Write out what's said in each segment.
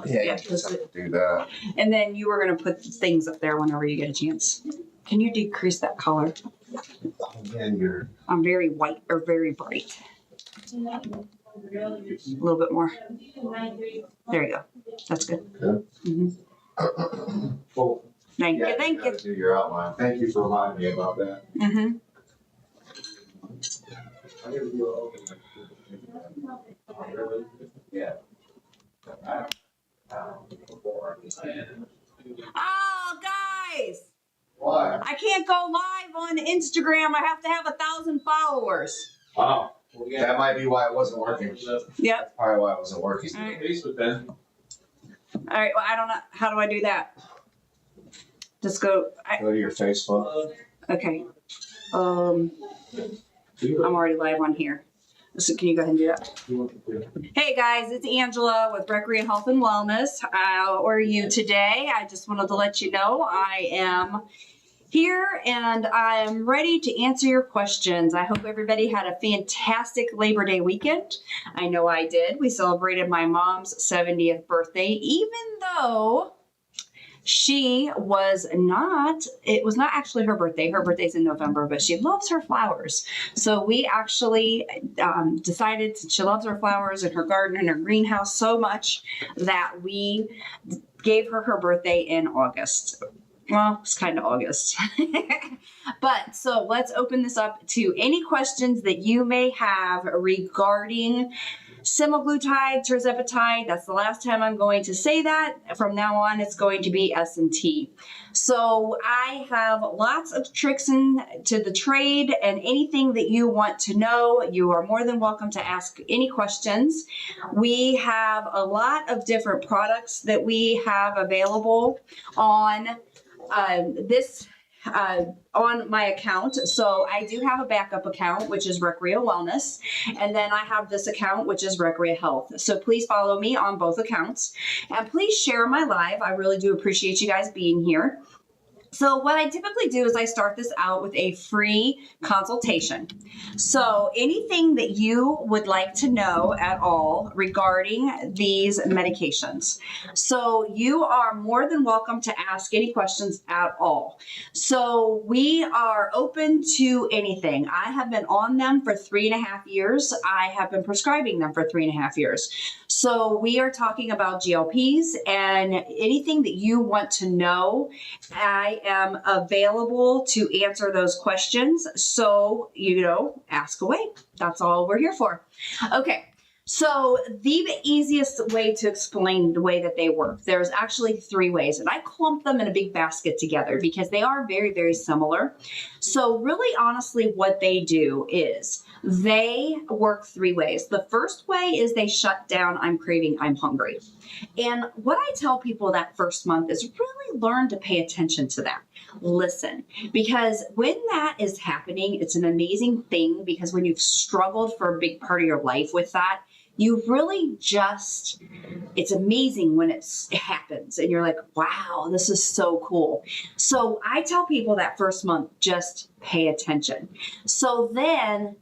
Yeah, you just have to do that. And then you were going to put things up there whenever you get a chance. Can you decrease that color? And I'm very white or very bright. A little bit more. There you go. That's good. Mm-hmm. Cool. Thank you. Thank you. Do your outline. Thank you for reminding me about that. Mm-hmm. Yeah. Oh, guys! Why? I can't go live on Instagram. I have to have 1,000 followers. Wow. That might be why it wasn't working. Yep. Probably why it wasn't working. All right. Well, I don't know. How do I do that? Just go. Go to your Facebook. Okay. I'm already live on here. So can you go ahead and do that? Hey guys, it's Angela with Recreate Health and Wellness. How are you today? I just wanted to let you know I am here and I'm ready to answer your questions. I hope everybody had a fantastic Labor Day weekend. I know I did. We celebrated my mom's 70th birthday, even though she was not, it was not actually her birthday. Her birthday's in November, but she loves her flowers. So we actually decided she loves her flowers and her garden and her greenhouse so much that we gave her birthday in August. Well, it's kind of August. But so let's open this up to any questions that you may have regarding Semaglutide, tirzepatide. That's the last time I'm going to say that. From now on, it's going to be S&T. So I have lots of tricks into the trade, and anything that you want to know, you are more than welcome to ask any questions. We have a lot of different products that we have available on on my account. So I do have a backup account, which is Recreate Wellness. And then I have this account, which is Recreate Health. So please follow me on both accounts and please share my live. I really do appreciate you guys being here. So what I typically do is I start this out with a free consultation. So anything that you would like to know at all regarding these medications. So you are more than welcome to ask any questions at all. So we are open to anything. I have been on them for 3.5 years. I have been prescribing them for 3.5 years. So we are talking about GLPs and anything that you want to know. I am available to answer those questions. So, ask away. That's all we're here for. Okay. So the easiest way to explain the way that they work, there's actually 3 ways, and I clump them in a big basket together because they are very, very similar. So really, honestly, what they do is they work 3 ways. The first way is they shut down I'm craving, I'm hungry. And what I tell people that first month is really learn to pay attention to that. Listen, because when that is happening, it's an amazing thing because when you've struggled for a big part of your life with that, you really just, it's amazing when it happens and you're like, wow, this is so cool. So I tell people that first month, just pay attention. So then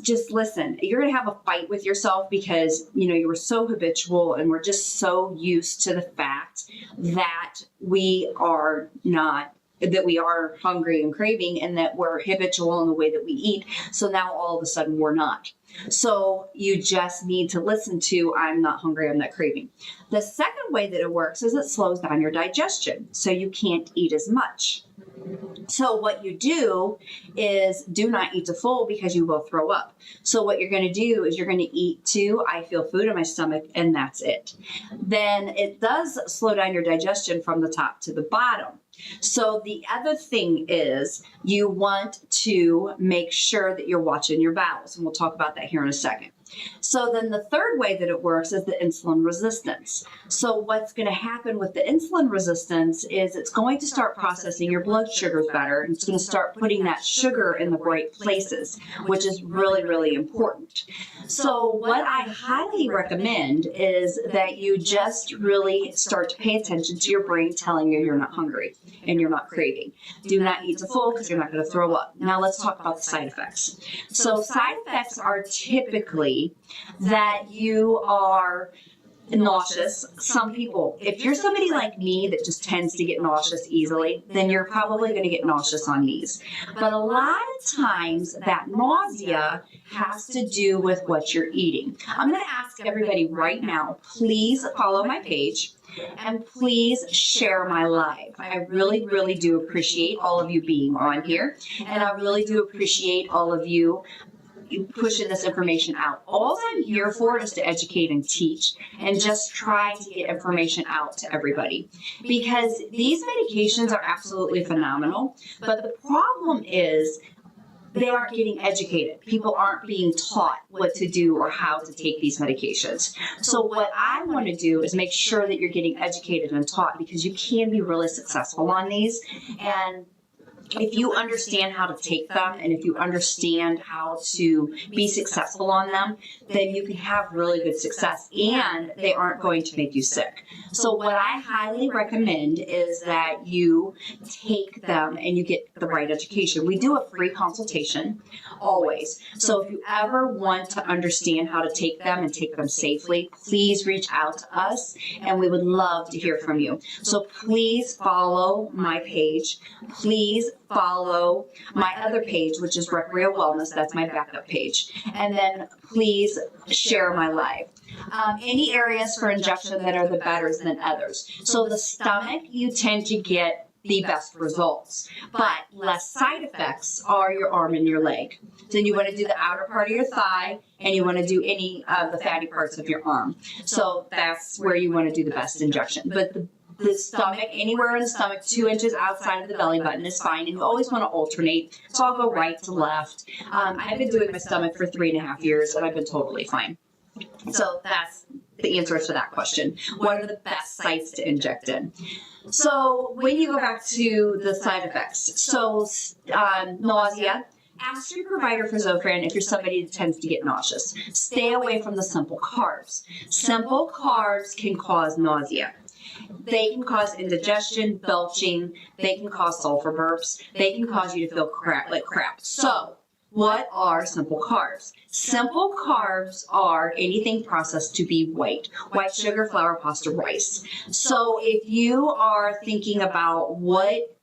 just listen, you're going to have a fight with yourself because, you were so habitual and we're just so used to the fact that we are hungry and craving and that we're habitual in the way that we eat. So now all of a sudden we're not. So you just need to listen to, I'm not hungry, I'm not craving. The second way that it works is it slows down your digestion. So you can't eat as much. So what you do is do not eat to full because you will throw up. So what you're going to do is you're going to eat to, I feel food in my stomach, and that's it. Then it does slow down your digestion from the top to the bottom. So the other thing is you want to make sure that you're watching your bowels, and we'll talk about that here in a second. So then the third way that it works is the insulin resistance. So what's going to happen with the insulin resistance is it's going to start processing your blood sugars better, and it's going to start putting that sugar in the right places, which is really, really important. So what I highly recommend is that you just really start to pay attention to your brain telling you you're not hungry and you're not craving. Do not eat to full because you're not going to throw up. Now let's talk about the side effects. So side effects are typically that you are nauseous. Some people, if you're somebody like me that just tends to get nauseous easily, then you're probably going to get nauseous on these. But a lot of times that nausea has to do with what you're eating. I'm going to ask everybody right now, please follow my page and please share my live. I really, really do appreciate all of you being on here, and I really do appreciate all of you pushing this information out. All I'm here for is to educate and teach and just try to get information out to everybody, because these medications are absolutely phenomenal, but the problem is they aren't getting educated. People aren't being taught what to do or how to take these medications. So what I want to do is make sure that you're getting educated and taught, because you can be really successful on these. And if you understand how to take them, and if you understand how to be successful on them, then you can have really good success, and they aren't going to make you sick. So what I highly recommend is that you take them and you get the right education. We do a free consultation always. So if you ever want to understand how to take them and take them safely, please reach out to us, and we would love to hear from you. So please follow my page. Please follow my other page, which is Recrea Wellness. That's my backup page. And then please share my live. Any areas for injection that are the better than others. So the stomach, you tend to get the best results, but less side effects are your arm and your leg. Then you want to do the outer part of your thigh, and you want to do any of the fatty parts of your arm. So that's where you want to do the best injection. But the stomach, anywhere in the stomach, 2 inches outside of the belly button is fine, and you always want to alternate. So I'll go right to left. I've been doing my stomach for 3.5 years, and I've been totally fine. So that's the answer to that question. What are the best sites to inject in? So when you go back to the side effects, so nausea, ask your provider for Zofran if you're somebody that tends to get nauseous. Stay away from the simple carbs. Simple carbs can cause nausea. They can cause indigestion, belching. They can cause sulfur burps. They can cause you to feel like crap. So what are simple carbs? Simple carbs are anything processed to be white sugar, flour, pasta, rice. So if you are thinking about what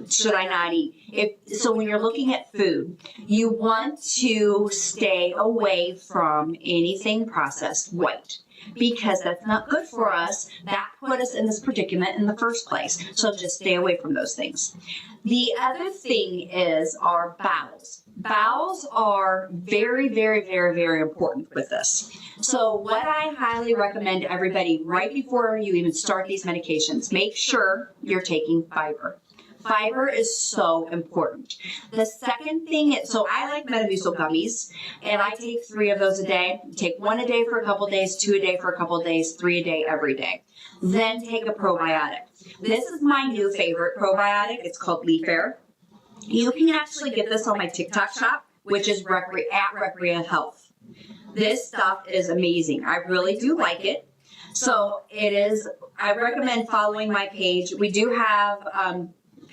should I not eat? So when you're looking at food, you want to stay away from anything processed white, because that's not good for us. That put us in this predicament in the first place. So just stay away from those things. The other thing is our bowels. Bowels are very, very, very, very important with this. So what I highly recommend to everybody right before you even start these medications, make sure you're taking fiber. Fiber is so important. The second thing is, so I like Metamucil gummies, and I take 3 of those a day. Take 1 a day for a couple of days, 2 a day for a couple of days, 3 a day every day. Then take a probiotic. This is my new favorite probiotic. It's called Leafair. You can actually get this on my TikTok shop, which is at Recrea Health. This stuff is amazing. I really do like it. So it is, I recommend following my page. We do have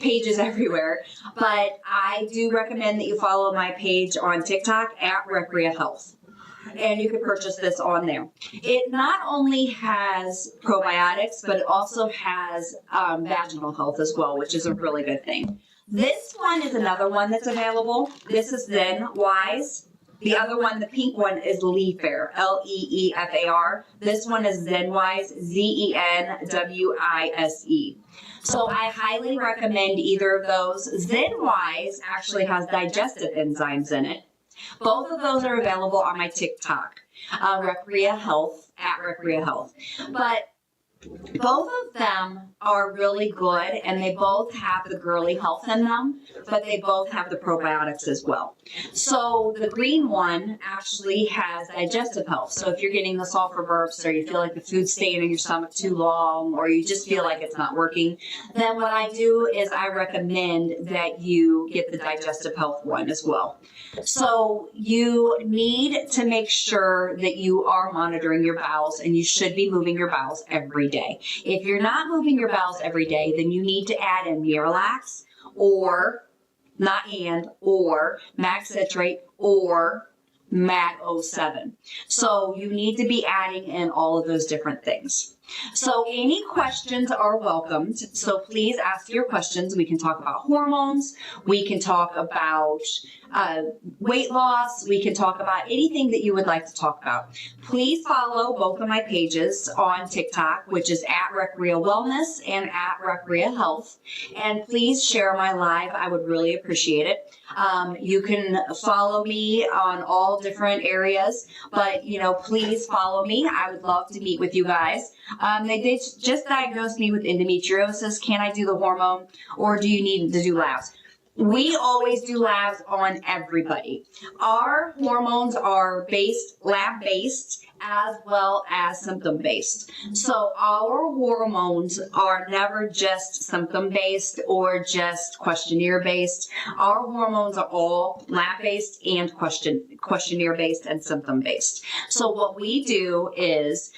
pages everywhere, but I do recommend that you follow my page on TikTok at Recrea Health. And you can purchase this on there. It not only has probiotics, but it also has vaginal health as well, which is a really good thing. This one is another one that's available. This is Zenwise. The other one, the pink one, is Leafair, Leefar. This one is Zenwise, Zenwise. So I highly recommend either of those. Zenwise actually has digestive enzymes in it. Both of those are available on my TikTok, Recrea Health, at Recrea Health. But both of them are really good, and they both have the girly health in them, but they both have the probiotics as well. So the green one actually has digestive health. So if you're getting the sulfur burps, or you feel like the food's staying in your stomach too long, or you just feel like it's not working, then what I do is I recommend that you get the digestive health one as well. So you need to make sure that you are monitoring your bowels, and you should be moving your bowels every day. If you're not moving your bowels every day, then you need to add in Miralax, or Max Citrate, or MAG07. So you need to be adding in all of those different things. So any questions are welcomed. So please ask your questions. We can talk about hormones. We can talk about weight loss. We can talk about anything that you would like to talk about. Please follow both of my pages on TikTok, which is at Recrea Wellness and at Recrea Health. And please share my live. I would really appreciate it. You can follow me on all different areas, but please follow me. I would love to meet with you guys. They did just diagnose me with endometriosis. Can I do the hormone, or do you need to do labs? We always do labs on everybody. Our hormones are lab-based, as well as symptom-based. So our hormones are never just symptom-based or just questionnaire-based. Our hormones are all lab-based and questionnaire-based and symptom-based. So what we do is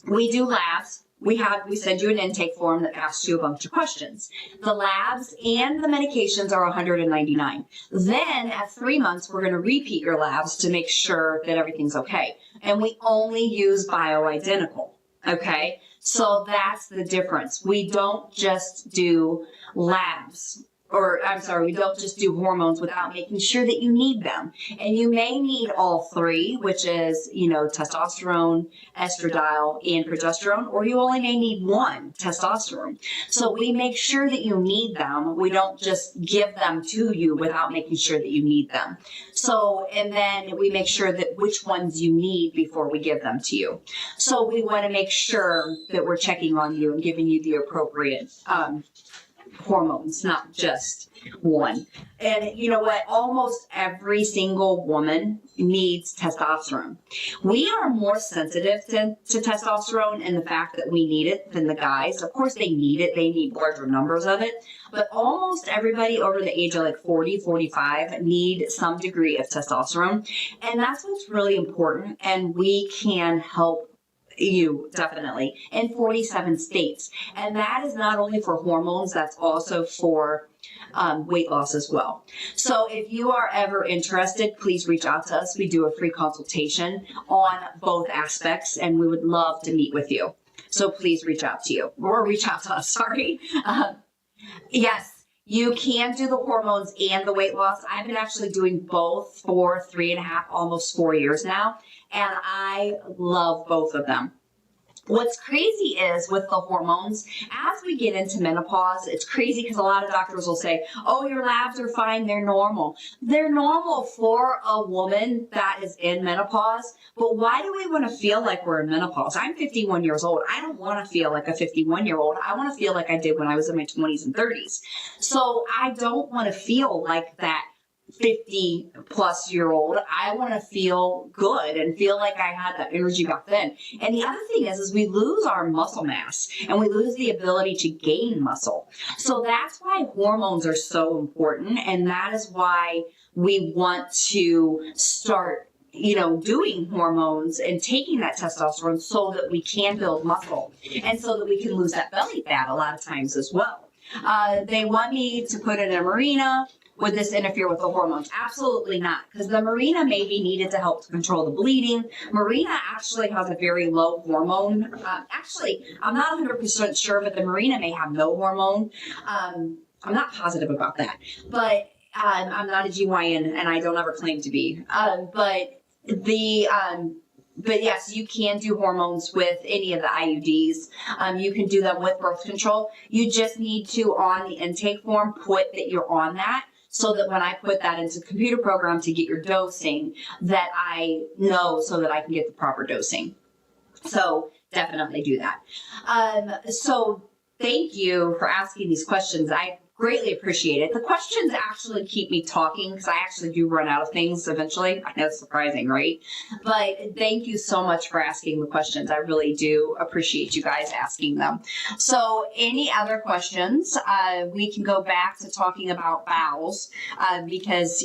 we do labs. We send you an intake form that asks you a bunch of questions. The labs and the medications are $199. Then at 3 months, we're going to repeat your labs to make sure that everything's okay. And we only use bioidentical. Okay. So that's the difference. We don't just do labs. We don't just do hormones without making sure that you need them. And you may need all three, which is, testosterone, estradiol, and progesterone, or you only may need one, testosterone. So we make sure that you need them. We don't just give them to you without making sure that you need them. So, and then we make sure that which ones you need before we give them to you. So we want to make sure that we're checking on you and giving you the appropriate, hormones, not just one. And you know what? Almost every single woman needs testosterone. We are more sensitive to testosterone and the fact that we need it than the guys. Of course, they need it. They need larger numbers of it. But almost everybody over the age of 40, 45 need some degree of testosterone. And that's what's really important. And we can help you definitely in 47 states. And that is not only for hormones, that's also for weight loss as well. So if you are ever interested, please reach out to us. We do a free consultation on both aspects, and we would love to meet with you. So please reach out to us, sorry. Yes, you can do the hormones and the weight loss. I've been actually doing both for 3.5, almost 4 years now. And I love both of them. What's crazy is with the hormones, as we get into menopause, it's crazy because a lot of doctors will say, oh, your labs are fine, they're normal. They're normal for a woman that is in menopause, but why do we want to feel like we're in menopause? I'm 51 years old. I don't want to feel like a 51-year-old. I want to feel like I did when I was in my 20s and 30s. So I don't want to feel like that 50-plus-year-old. I want to feel good and feel like I had that energy back then. And the other thing is we lose our muscle mass and we lose the ability to gain muscle. So that's why hormones are so important. And that is why we want to start doing hormones and taking that testosterone so that we can build muscle and so that we can lose that belly fat a lot of times as well. They want me to put it in a Mirena. Would this interfere with the hormones? Absolutely not, because the Mirena may be needed to help to control the bleeding. Mirena actually has a very low hormone. Actually, I'm not 100% sure, but the Mirena may have no hormone. I'm not positive about that, but I'm not a GYN, and I don't ever claim to be. But yes, you can do hormones with any of the IUDs. You can do them with birth control. You just need to, on the intake form, put that you're on that, so that when I put that into the computer program to get your dosing, that I know so that I can get the proper dosing. So definitely do that. So thank you for asking these questions. I greatly appreciate it. The questions actually keep me talking because I actually do run out of things eventually. I know it's surprising, right? But thank you so much for asking the questions. I really do appreciate you guys asking them. So any other questions, we can go back to talking about bowels because,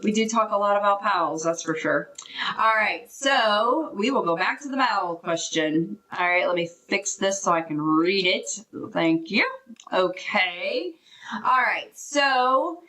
we do talk a lot about bowels, that's for sure. All right, so we will go back to the bowel question. All right, let me fix this so I can read it. Thank you. Okay. All right, so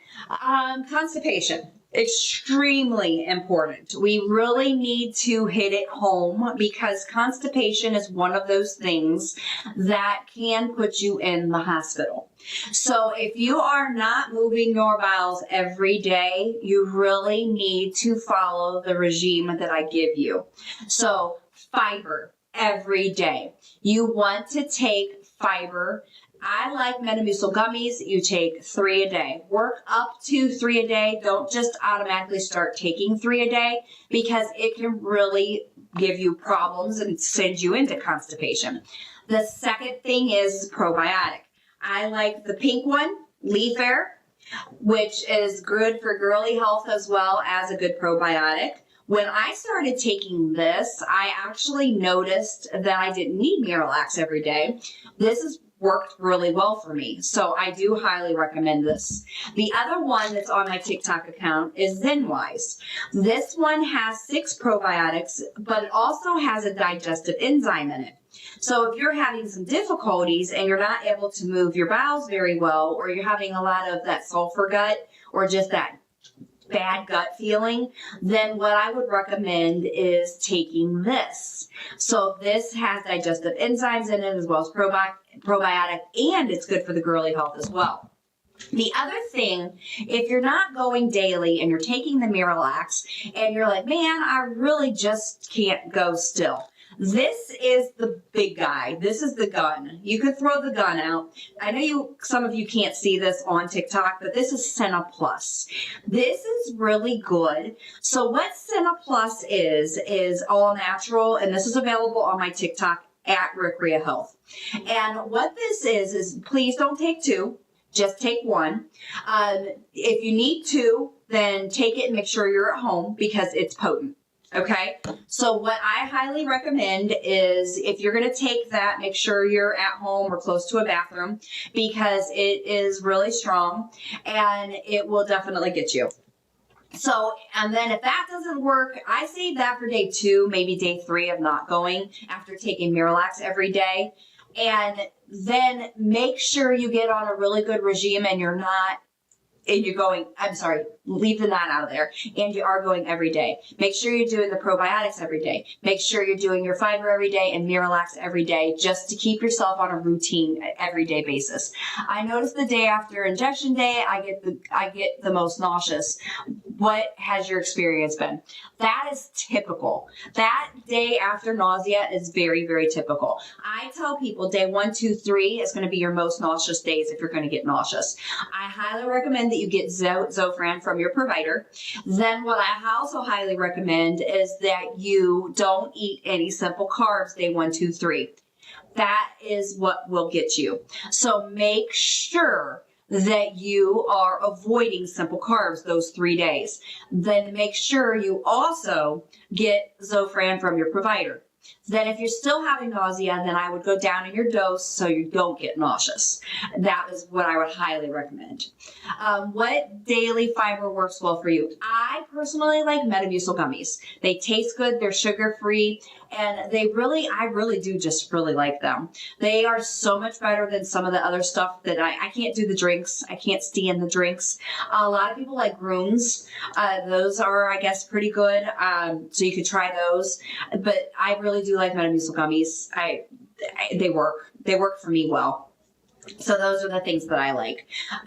constipation. Extremely important. We really need to hit it home because constipation is one of those things that can put you in the hospital. So if you are not moving your bowels every day, you really need to follow the regime that I give you. So fiber every day. You want to take fiber. I like Metamucil gummies. You take 3 a day. Work up to 3 a day. Don't just automatically start taking 3 a day because it can really give you problems and send you into constipation. The second thing is probiotic. I like the pink one, Leaf Air, which is good for girly health as well as a good probiotic. When I started taking this, I actually noticed that I didn't need Miralax every day. This has worked really well for me. So I do highly recommend this. The other one that's on my TikTok account is ZenWise. This one has 6 probiotics, but it also has a digestive enzyme in it. So if you're having some difficulties and you're not able to move your bowels very well, or you're having a lot of that sulfur gut or just that bad gut feeling, then what I would recommend is taking this. So this has digestive enzymes in it as well as probiotic, and it's good for the girly health as well. The other thing, if you're not going daily and you're taking the Miralax and you're like, man, I really just can't go still. This is the big guy. This is the gun. You could throw the gun out. I know some of you can't see this on TikTok, but this is Senna Plus. This is really good. So what Senna Plus is all natural, and this is available on my TikTok at Recrea Health. And what this is please don't take 2. Just take 1. If you need 2, then take it and make sure you're at home because it's potent. Okay, so what I highly recommend is if you're going to take that, make sure you're at home or close to a bathroom because it is really strong and it will definitely get you. So, and then if that doesn't work, I save that for day 2, maybe day 3 of not going after taking Miralax every day. And then make sure you get on a really good regime and you're going, leave the not out of there, and you are going every day. Make sure you're doing the probiotics every day. Make sure you're doing your fiber every day and Miralax every day just to keep yourself on a routine everyday basis. I notice the day after injection day, I get the most nauseous. What has your experience been? That is typical. That day after nausea is very, very typical. I tell people day 1, 2, 3 is going to be your most nauseous days if you're going to get nauseous. I highly recommend that you get Zofran from your provider. Then what I also highly recommend is that you don't eat any simple carbs day 1, 2, 3. That is what will get you. So make sure that you are avoiding simple carbs those 3 days. Then make sure you also get Zofran from your provider. Then if you're still having nausea, then I would go down in your dose so you don't get nauseous. That is what I would highly recommend. What daily fiber works well for you? I personally like Metamucil gummies. They taste good, they're sugar-free, and I really do just really like them. They are so much better than some of the other stuff that I can't do the drinks. I can't stand the drinks. A lot of people like Runes. Those are, I guess, pretty good. So you could try those. But I really do like Metamucil gummies. They work. They work for me well. So those are the things that I like.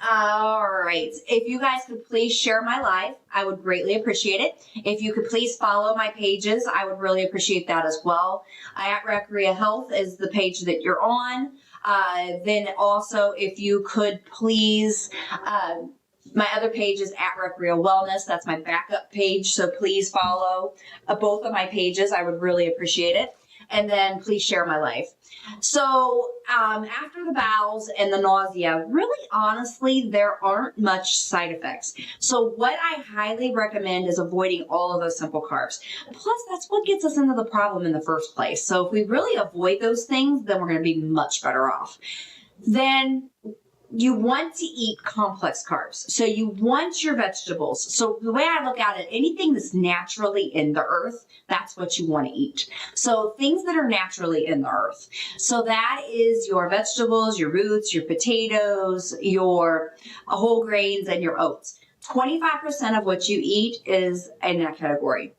All right. If you guys could please share my live, I would greatly appreciate it. If you could please follow my pages, I would really appreciate that as well. At Recrea Health is the page that you're on. Then also, if you could please, my other page is at Recrea Wellness. That's my backup page. So please follow both of my pages. I would really appreciate it. And then please share my life. So after the bowels and the nausea, really honestly, there aren't much side effects. So what I highly recommend is avoiding all of those simple carbs. Plus, that's what gets us into the problem in the first place. So if we really avoid those things, then we're going to be much better off. Then you want to eat complex carbs. So you want your vegetables. So the way I look at it, anything that's naturally in the earth, that's what you want to eat. So things that are naturally in the earth. So that is your vegetables, your roots, your potatoes, your whole grains, and your oats. 25% of what you eat is in that category.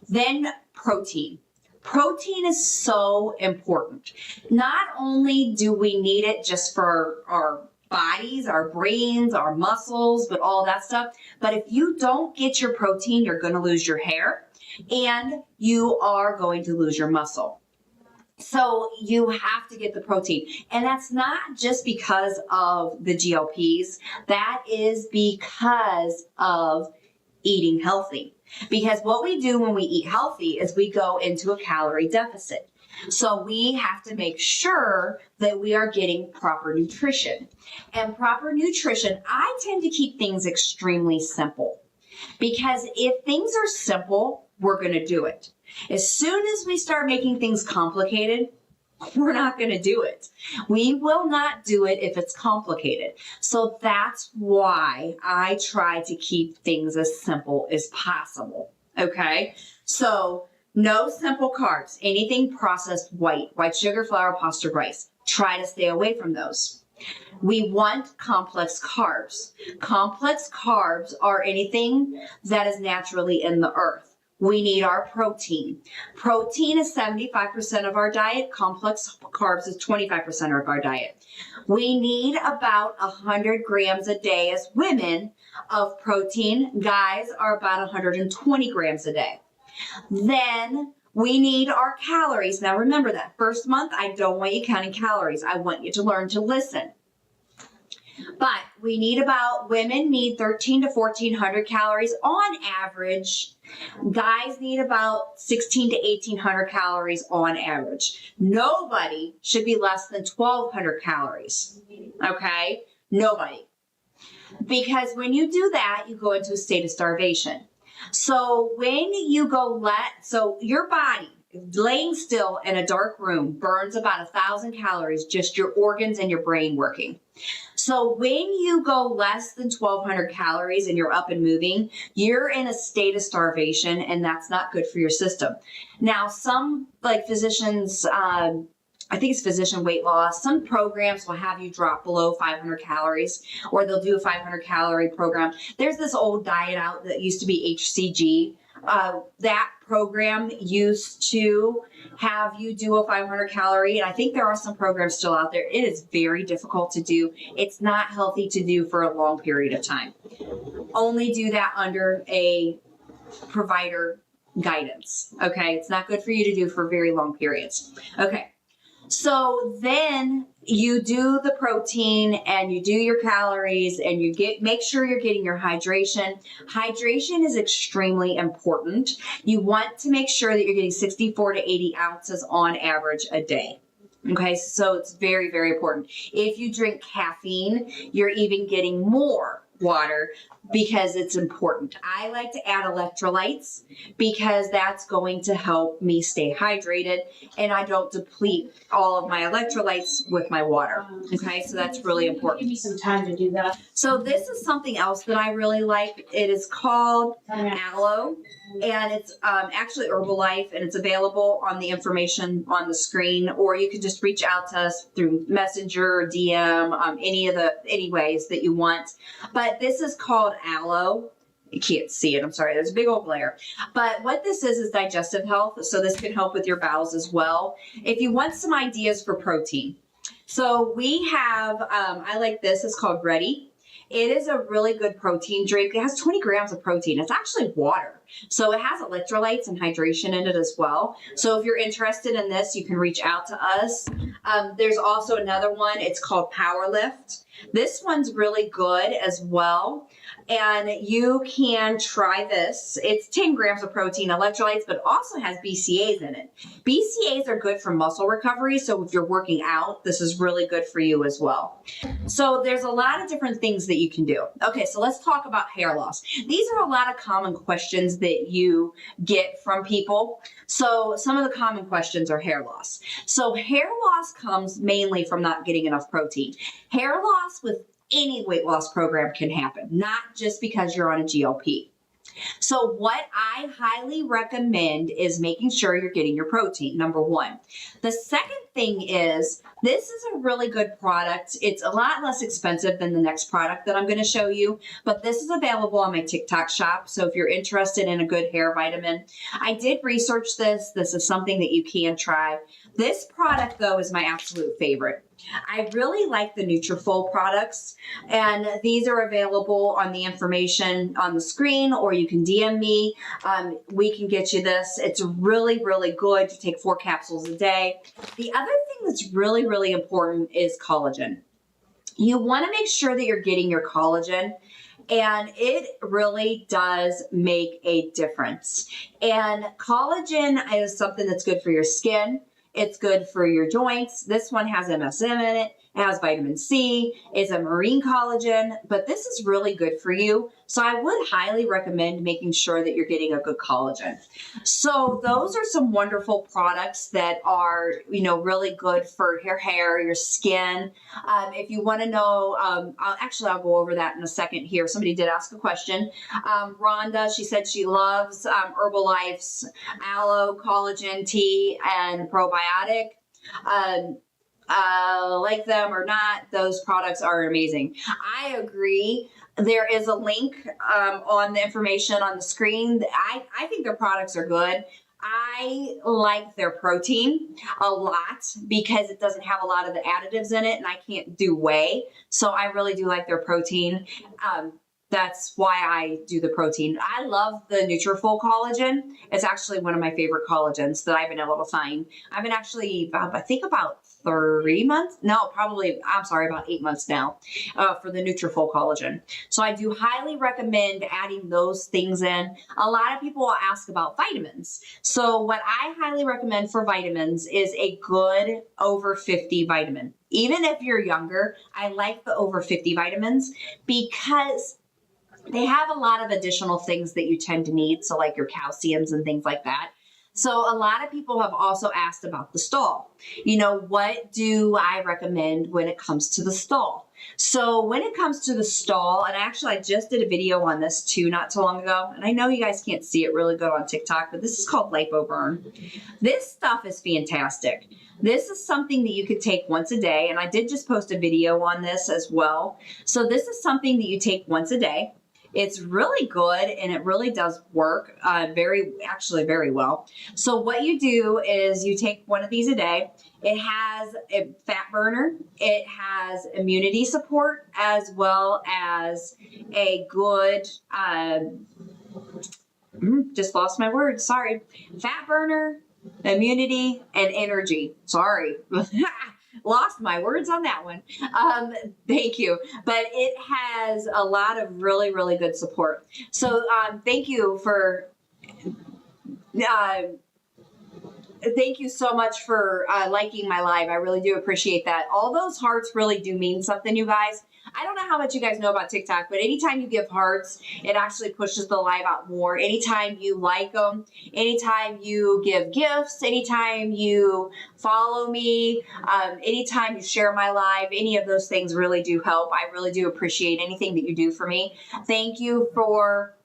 Then protein. Protein is so important. Not only do we need it just for our bodies, our brains, our muscles, but all that stuff. But if you don't get your protein, you're going to lose your hair and you are going to lose your muscle. So you have to get the protein. And that's not just because of the GLPs. That is because of eating healthy. Because what we do when we eat healthy is we go into a calorie deficit. So we have to make sure that we are getting proper nutrition. And proper nutrition, I tend to keep things extremely simple. Because if things are simple, we're going to do it. As soon as we start making things complicated, we're not going to do it. We will not do it if it's complicated. So that's why I try to keep things as simple as possible. Okay? So no simple carbs, anything processed white sugar, flour, pasta, rice. Try to stay away from those. We want complex carbs. Complex carbs are anything that is naturally in the earth. We need our protein. Protein is 75% of our diet. Complex carbs is 25% of our diet. We need about 100 grams a day as women of protein. Guys are about 120 grams a day. Then we need our calories. Now remember that first month, I don't want you counting calories. I want you to learn to listen. But we need women need 1,300 to 1,400 calories on average. Guys need about 1,600 to 1,800 calories on average. Nobody should be less than 1,200 calories. Okay? Nobody. Because when you do that, you go into a state of starvation. So when you so your body, laying still in a dark room, burns about 1,000 calories, just your organs and your brain working. So when you go less than 1,200 calories and you're up and moving, you're in a state of starvation, and that's not good for your system. Now, some physicians, I think it's physician weight loss, some programs will have you drop below 500 calories, or they'll do a 500 calorie program. There's this old diet out that used to be HCG. That program used to have you do a 500 calorie, and I think there are some programs still out there. It is very difficult to do. It's not healthy to do for a long period of time. Only do that under a provider guidance. Okay, it's not good for you to do for very long periods. Okay. So then you do the protein and you do your calories and you make sure you're getting your hydration. Hydration is extremely important. You want to make sure that you're getting 64 to 80 ounces on average a day. Okay, so it's very, very important. If you drink caffeine, you're even getting more water because it's important. I like to add electrolytes because that's going to help me stay hydrated and I don't deplete all of my electrolytes with my water. Okay, so that's really important. Give me some time to do that. So this is something else that I really like. It is called Aloe, and it's actually Herbalife, and it's available on the information on the screen, or you can just reach out to us through Messenger or DM, any ways that you want. But this is called Aloe. You can't see it, I'm sorry, there's a big old glare. But what this is digestive health, so this can help with your bowels as well. If you want some ideas for protein, so we have, I like this, it's called Ready. It is a really good protein drink. It has 20 grams of protein. It's actually water. So it has electrolytes and hydration in it as well. So if you're interested in this, you can reach out to us. There's also another one. It's called Power Lift. This one's really good as well. And you can try this. It's 10 grams of protein, electrolytes, but also has BCAAs in it. BCAAs are good for muscle recovery. So if you're working out, this is really good for you as well. So there's a lot of different things that you can do. Okay, so let's talk about hair loss. These are a lot of common questions that you get from people. So some of the common questions are hair loss. So hair loss comes mainly from not getting enough protein. Hair loss with any weight loss program can happen, not just because you're on a GLP. So what I highly recommend is making sure you're getting your protein, number one. The second thing is, this is a really good product. It's a lot less expensive than the next product that I'm going to show you, but this is available on my TikTok shop. So if you're interested in a good hair vitamin, I did research this. This is something that you can try. This product, though, is my absolute favorite. I really like the Nutrafol products, and these are available on the information on the screen, or you can DM me. We can get you this. It's really, really good to take 4 capsules a day. The other thing that's really, really important is collagen. You want to make sure that you're getting your collagen, and it really does make a difference. And collagen is something that's good for your skin. It's good for your joints. This one has MSM in it. It has vitamin C. It's a marine collagen, but this is really good for you. So I would highly recommend making sure that you're getting a good collagen. So those are some wonderful products that are, really good for your hair, your skin. If you want to know, I'll go over that in a second here. Somebody did ask a question. Rhonda, she said she loves Herbalife's aloe collagen tea and probiotic. Like them or not, those products are amazing. I agree. There is a link on the information on the screen. I think their products are good. I like their protein a lot because it doesn't have a lot of the additives in it, and I can't do whey. So I really do like their protein. That's why I do the protein. I love the Nutrafol collagen. It's actually one of my favorite collagens that I've been able to find. I've been actually, I think about 3 months. No, probably, about 8 months now for the Nutrafol collagen. So I do highly recommend adding those things in. A lot of people will ask about vitamins. So what I highly recommend for vitamins is a good over 50 vitamin. Even if you're younger, I like the over 50 vitamins because they have a lot of additional things that you tend to need. So like your calciums and things like that. So a lot of people have also asked about the stall. What do I recommend when it comes to the stall? So when it comes to the stall, and actually I just did a video on this too not too long ago, and I know you guys can't see it really good on TikTok, but this is called LipoBurn. This stuff is fantastic. This is something that you could take once a day, and I did just post a video on this as well. So this is something that you take once a day. It's really good, and it really does work very well. So what you do is you take one of these a day. It has a fat burner. It has immunity support, as well as a good, just lost my words, sorry. Fat burner, immunity, and energy. Sorry. Lost my words on that one. Thank you. But it has a lot of really, really good support. So thank you so much for liking my live. I really do appreciate that. All those hearts really do mean something, you guys. I don't know how much you guys know about TikTok, but anytime you give hearts, it actually pushes the live out more. Anytime you like them, anytime you give gifts, anytime you follow me, anytime you share my live, any of those things really do help. I really do appreciate anything that you do for me. Thank you for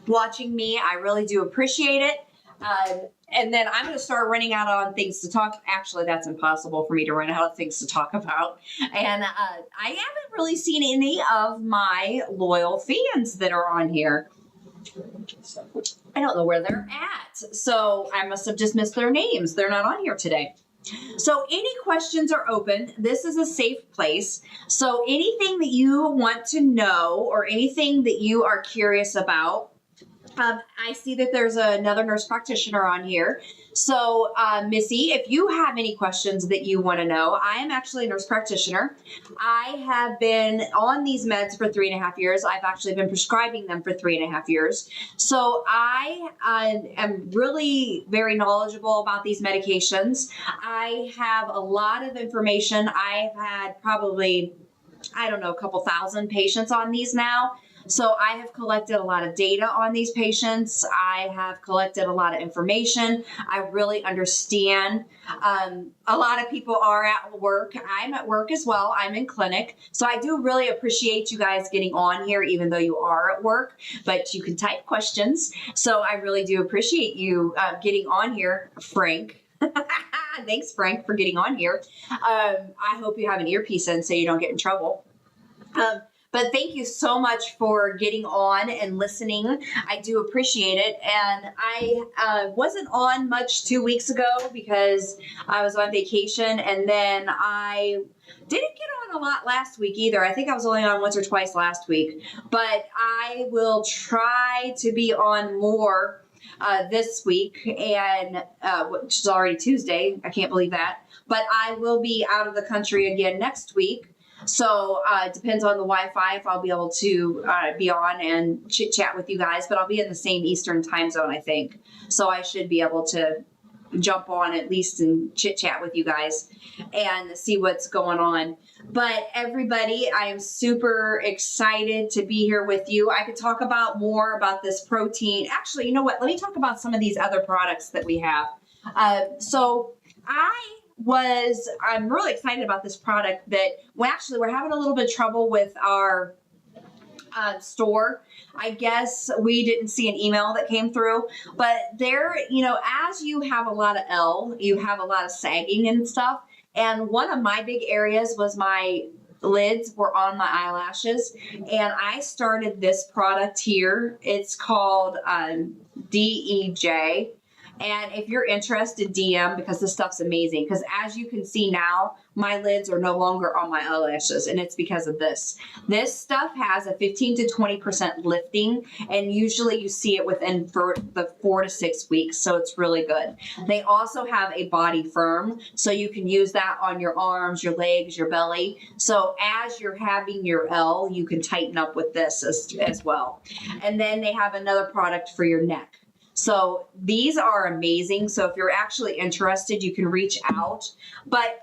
watching me. I really do appreciate it. And then I'm going to start running out on things to talk. Actually, that's impossible for me to run out of things to talk about. And I haven't really seen any of my loyal fans that are on here. I don't know where they're at. So I must have just missed their names. They're not on here today. So any questions are open. This is a safe place. So anything that you want to know or anything that you are curious about, I see that there's another nurse practitioner on here. So, Missy, if you have any questions that you want to know, I am actually a nurse practitioner. I have been on these meds for 3.5 years. I've actually been prescribing them for 3.5 years. So I am really very knowledgeable about these medications. I have a lot of information. I've had probably, a couple thousand patients on these now. So I have collected a lot of data on these patients. I have collected a lot of information. I really understand. A lot of people are at work. I'm at work as well. I'm in clinic. So I do really appreciate you guys getting on here, even though you are at work, but you can type questions. So I really do appreciate you getting on here, Frank. Thanks, Frank, for getting on here. I hope you have an earpiece in so you don't get in trouble. But thank you so much for getting on and listening. I do appreciate it. And I wasn't on much 2 weeks ago because I was on vacation. And then I didn't get on a lot last week either. I think I was only on once or twice last week. But I will try to be on more this week, and which is already Tuesday. I can't believe that. But I will be out of the country again next week. So it depends on the Wi-Fi if I'll be able to be on and chit chat with you guys, but I'll be in the same Eastern time zone, I think. So I should be able to jump on at least and chit chat with you guys and see what's going on. But everybody, I am super excited to be here with you. I could talk about more about this protein. Actually, you know what? Let me talk about some of these other products that we have. I'm really excited about this product that, well, actually, we're having a little bit of trouble with our store. I guess we didn't see an email that came through, but there, as you have a lot of L, you have a lot of sagging and stuff. And one of my big areas was my lids were on my eyelashes. And I started this product here. It's called DEJ. And if you're interested, DM, because this stuff's amazing. Because as you can see now, my lids are no longer on my eyelashes, and it's because of this. This stuff has a 15 to 20% lifting, and usually you see it within the 4 to 6 weeks, so it's really good. They also have a body firm, so you can use that on your arms, your legs, your belly. So as you're having your L, you can tighten up with this as well. And then they have another product for your neck. So these are amazing. So if you're actually interested, you can reach out. But,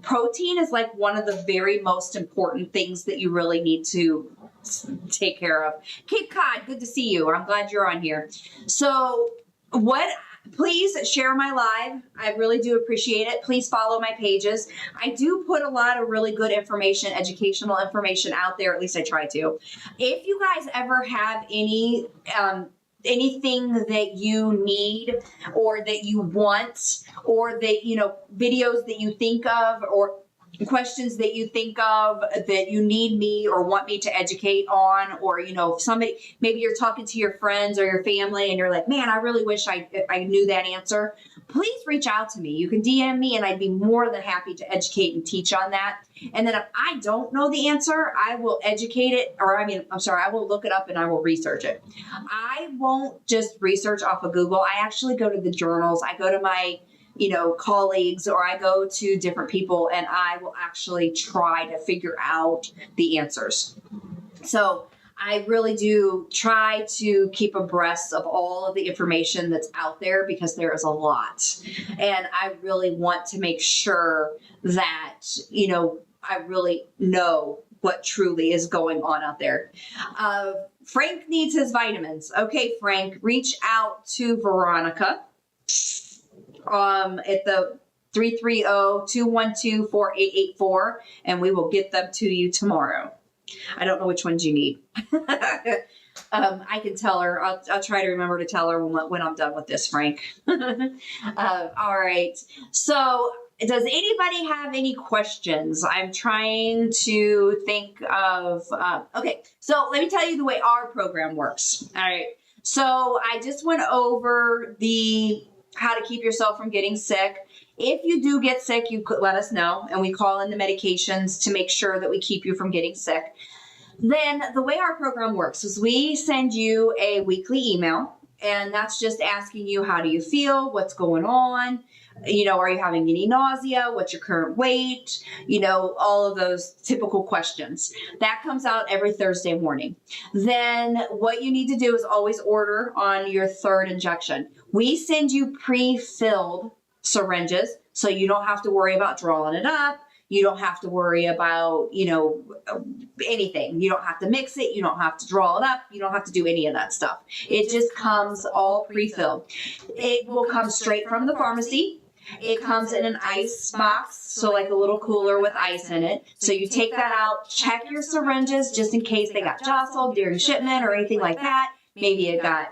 protein is like one of the very most important things that you really need to take care of. Cape Cod, good to see you. I'm glad you're on here. So please share my live. I really do appreciate it. Please follow my pages. I do put a lot of really good information, educational information out there. At least I try to. If you guys ever have anything that you need or that you want, or that, videos that you think of, or questions that you think of that you need me or want me to educate on, or, somebody, maybe you're talking to your friends or your family and you're like, man, I really wish I knew that answer. Please reach out to me. You can DM me and I'd be more than happy to educate and teach on that. And then if I don't know the answer, I will educate it, I will look it up and I will research it. I won't just research off of Google. I actually go to the journals. I go to my colleagues, or I go to different people and I will actually try to figure out the answers. So I really do try to keep abreast of all of the information that's out there, because there is a lot. And I really want to make sure that, I really know what truly is going on out there. Frank needs his vitamins. Okay, Frank, reach out to Veronica at the 330-212-4884, and we will get them to you tomorrow. I don't know which ones you need. I can tell her. I'll try to remember to tell her when I'm done with this, Frank. All right. So does anybody have any questions? I'm trying to think of, okay. So let me tell you the way our program works. All right. So I just went over how to keep yourself from getting sick. If you do get sick, you could let us know, and we call in the medications to make sure that we keep you from getting sick. Then the way our program works is we send you a weekly email, and that's just asking you, how do you feel? What's going on? Are you having any nausea? What's your current weight? All of those typical questions. That comes out every Thursday morning. Then what you need to do is always order on your third injection. We send you pre-filled syringes, so you don't have to worry about drawing it up. You don't have to worry about, anything. You don't have to mix it. You don't have to draw it up. You don't have to do any of that stuff. It just comes all pre-filled. It will come straight from the pharmacy. It comes in an ice box, so like a little cooler with ice in it. So you take that out, check your syringes just in case they got jostled during shipment or anything like that. Maybe it got,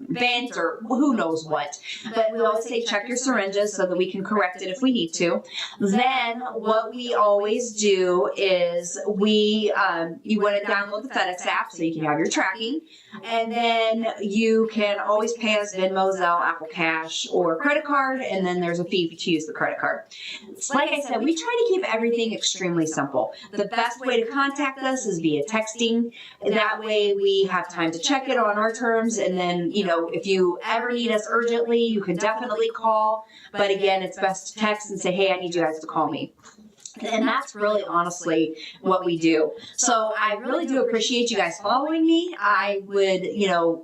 bent or who knows what. But we always say check your syringes so that we can correct it if we need to. Then what we always do is you want to download the FedEx app so you can have your tracking. And then you can always pay us Venmo, Zelle, Apple Cash, or credit card. And then there's a fee to use the credit card. Like I said, we try to keep everything extremely simple. The best way to contact us is via texting. That way we have time to check it on our terms. And then, if you ever need us urgently, you can definitely call. But again, it's best to text and say, hey, I need you guys to call me. And that's really honestly what we do. So I really do appreciate you guys following me. I would,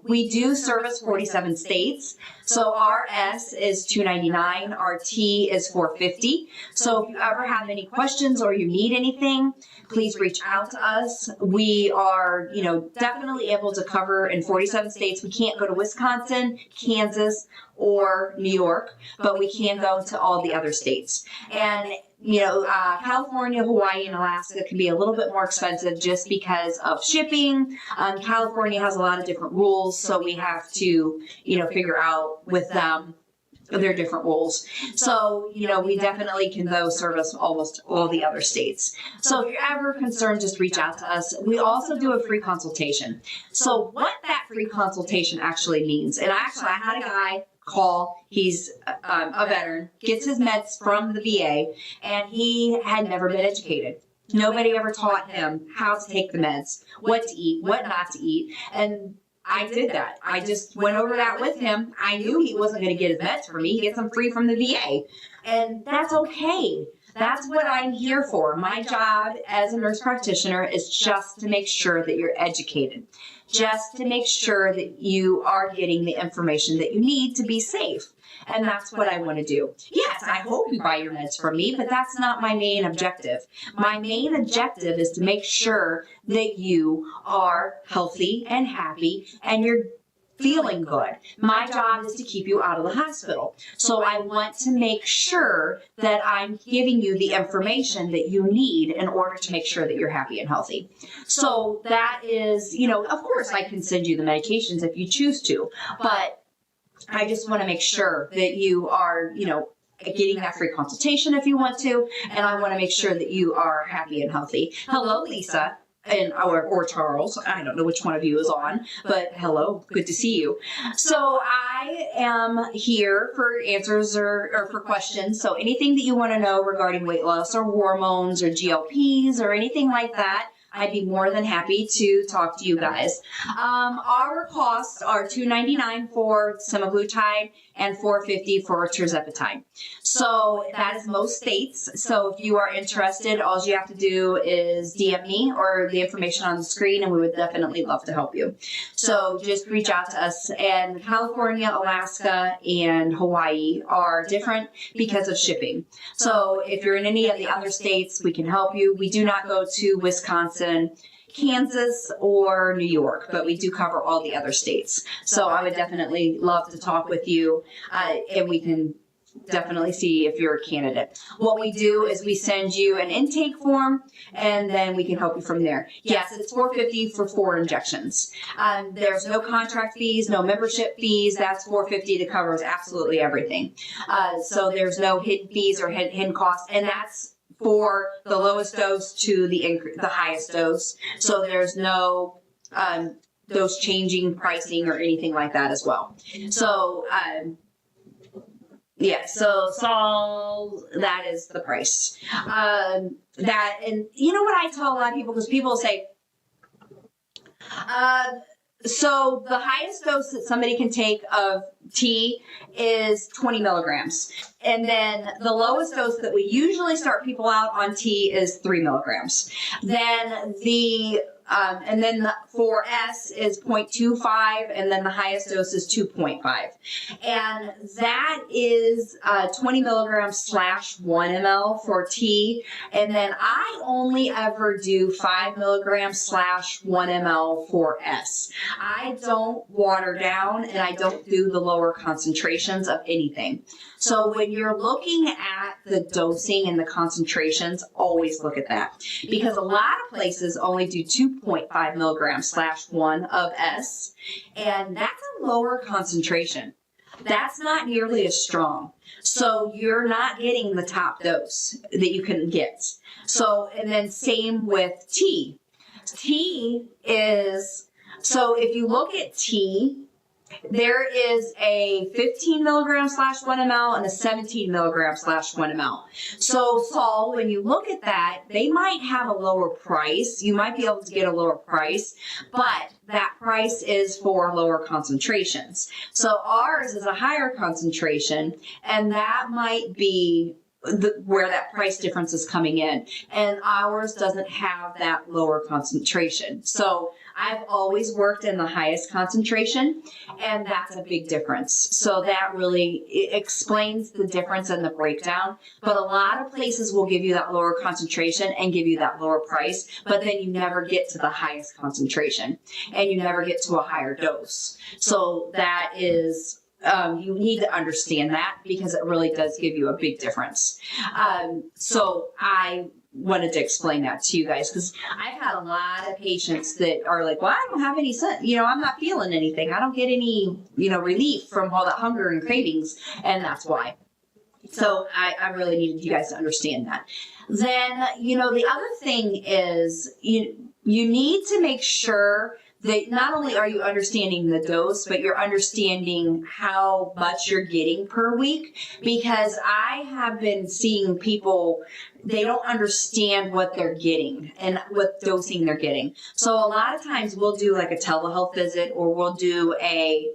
we do service 47 states. So our S is $2.99. Our T is $4.50. So if you ever have any questions or you need anything, please reach out to us. We are, definitely able to cover in 47 states. We can't go to Wisconsin, Kansas, or New York, but we can go to all the other states. And California, Hawaii, and Alaska can be a little bit more expensive just because of shipping. California has a lot of different rules, so we have to, figure out with them their different rules. So, we definitely can though service almost all the other states. So if you're ever concerned, just reach out to us. We also do a free consultation. So what that free consultation actually means, and I had a guy call. He's a veteran, gets his meds from the VA, and he had never been educated. Nobody ever taught him how to take the meds, what to eat, what not to eat. And I did that. I just went over that with him. I knew he wasn't going to get his meds from me. He gets them free from the VA. And that's okay. That's what I'm here for. My job as a nurse practitioner is just to make sure that you're educated, just to make sure that you are getting the information that you need to be safe. And that's what I want to do. Yes, I hope you buy your meds from me, but that's not my main objective. My main objective is to make sure that you are healthy and happy and you're feeling good. My job is to keep you out of the hospital. So I want to make sure that I'm giving you the information that you need in order to make sure that you're happy and healthy. So that is, of course I can send you the medications if you choose to, but I just want to make sure that you are, getting that free consultation if you want to, and I want to make sure that you are happy and healthy. Hello, Lisa. Or Charles, I don't know which one of you is on, but hello, good to see you. So I am here for answers or for questions. So anything that you want to know regarding weight loss or hormones or GLPs or anything like that, I'd be more than happy to talk to you guys. Our costs are $2.99 for semaglutide and $4.50 for tirzepatide. So that is most states. So if you are interested, all you have to do is DM me or the information on the screen, and we would definitely love to help you. So just reach out to us. And California, Alaska, and Hawaii are different because of shipping. So if you're in any of the other states, we can help you. We do not go to Wisconsin, Kansas, or New York, but we do cover all the other states. So I would definitely love to talk with you, and we can definitely see if you're a candidate. What we do is we send you an intake form, and then we can help you from there. Yes, it's $4.50 for 4 injections. There's no contract fees, no membership fees. That's $4.50 that covers absolutely everything. So there's no hidden fees or hidden costs, and that's for the lowest dose to the highest dose. So there's no dose changing pricing or anything like that as well. So yeah, so that is the price. And you know what I tell a lot of people, because people say, so the highest dose that somebody can take of tea is 20 milligrams. And then the lowest dose that we usually start people out on tea is 3 milligrams. Then the 4S is 0.25, and then the highest dose is 2.5. And that is 20 milligrams / 1 ml for tea. And then I only ever do 5 milligrams / 1 ml for S. I don't water down, and I don't do the lower concentrations of anything. So when you're looking at the dosing and the concentrations, always look at that. Because a lot of places only do 2.5 7.5 milligrams/1 of S, and that's a lower concentration. That's not nearly as strong. So you're not getting the top dose that you can get. So, and then same with T. T is, so if you look at T, there is a 15 milligrams/1 ml and a 17 milligrams/1 ml. So, Saul, when you look at that, they might have a lower price. You might be able to get a lower price, but that price is for lower concentrations. So ours is a higher concentration, and that might be where that price difference is coming in. And ours doesn't have that lower concentration. So I've always worked in the highest concentration, and that's a big difference. So that really explains the difference in the breakdown. But a lot of places will give you that lower concentration and give you that lower price, but then you never get to the highest concentration, and you never get to a higher dose. So that is... you need to understand that, because it really does give you a big difference. So I wanted to explain that to you guys, because I've had a lot of patients that are like, well, I don't have any, I'm not feeling anything. I don't get any, relief from all that hunger and cravings. And that's why. So I really needed you guys to understand that. Then, the other thing is you need to make sure that not only are you understanding the dose, but you're understanding how much you're getting per week. Because I have been seeing people, they don't understand what they're getting and what dosing they're getting. So a lot of times we'll do like a telehealth visit, or we'll do a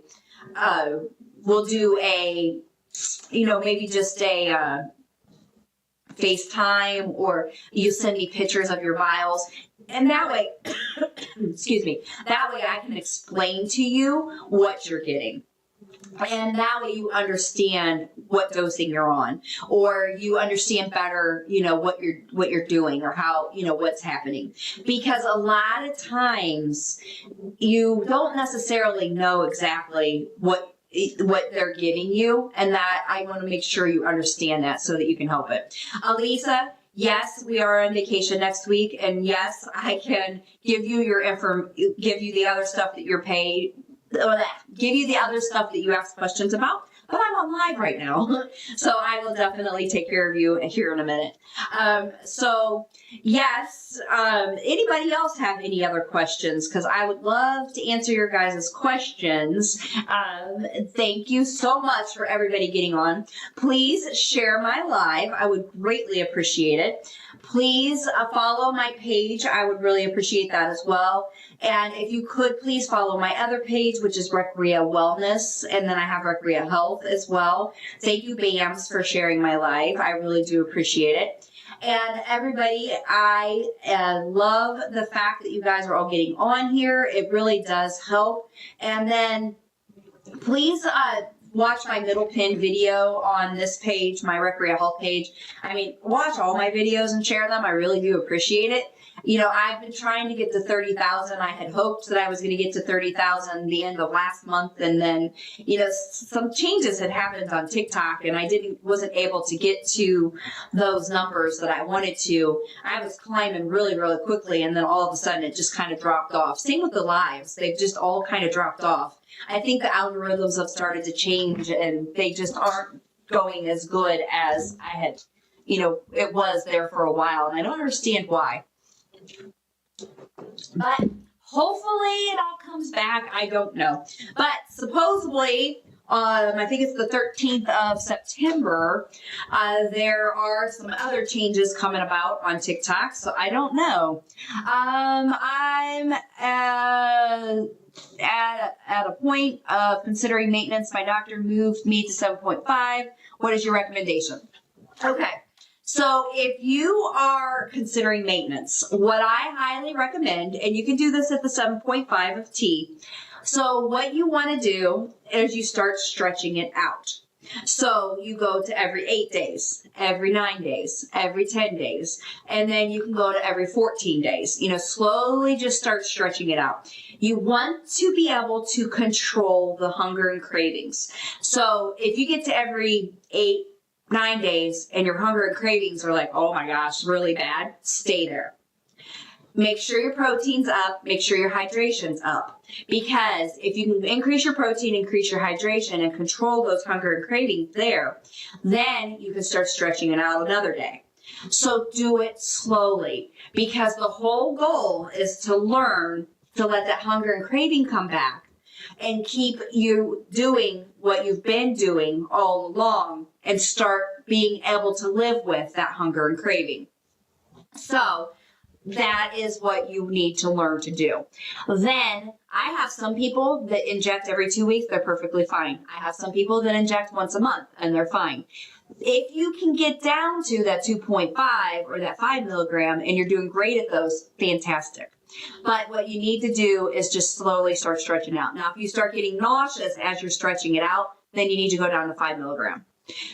maybe just a FaceTime, or you send me pictures of your vials. And that way, excuse me, that way I can explain to you what you're getting. And that way you understand what dosing you're on, or you understand better, what you're doing, or how, what's happening. Because a lot of times you don't necessarily know exactly what they're giving you, and that I want to make sure you understand that so that you can help it. Alisa, yes, we are on vacation next week, and yes, I can give you give you the other stuff that you're paid, give you the other stuff that you ask questions about, but I'm on live right now, so I will definitely take care of you here in a minute. So yes, anybody else have any other questions? Because I would love to answer your guys' questions. Thank you so much for everybody getting on. Please share my live. I would greatly appreciate it. Please follow my page. I would really appreciate that as well. And if you could, please follow my other page, which is Recrea Wellness, and then I have Recrea Health as well. Thank you, BAMS, for sharing my live. I really do appreciate it. And everybody, I love the fact that you guys are all getting on here. It really does help. And then please watch my middle pin video on this page, my Recrea Health page. I mean, watch all my videos and share them. I really do appreciate it. I've been trying to get to 30,000. I had hoped that I was going to get to 30,000 the end of last month. And then, some changes had happened on TikTok, and I wasn't able to get to those numbers that I wanted to. I was climbing really, really quickly, and then all of a sudden it just kind of dropped off. Same with the lives. They've just all kind of dropped off. I think the algorithms have started to change, and they just aren't going as good as I had, it was there for a while. And I don't understand why. But hopefully it all comes back. I don't know. But supposedly, I think it's the 13th of September, there are some other changes coming about on TikTok, so I don't know. I'm at a point of considering maintenance. My doctor moved me to 7.5. What is your recommendation? Okay. So if you are considering maintenance, what I highly recommend, and you can do this at the 7.5 of T. So what you want to do is you start stretching it out. So you go to every 8 days, every 9 days, every 10 days, and then you can go to every 14 days. Slowly just start stretching it out. You want to be able to control the hunger and cravings. So if you get to every 9 days and your hunger and cravings are like, oh my gosh, really bad, stay there. make sure your protein's up, make sure your hydration's up. Because if you can increase your protein, increase your hydration, and control those hunger and cravings there, then you can start stretching it out another day. So do it slowly, because the whole goal is to learn to let that hunger and craving come back and keep you doing what you've been doing all along and start being able to live with that hunger and craving. So that is what you need to learn to do. Then I have some people that inject every 2 weeks. They're perfectly fine. I have some people that inject once a month and they're fine. If you can get down to that 2.5 or that 5 milligram and you're doing great at those, fantastic. But what you need to do is just slowly start stretching out. Now, if you start getting nauseous as you're stretching it out, then you need to go down to 5 milligram.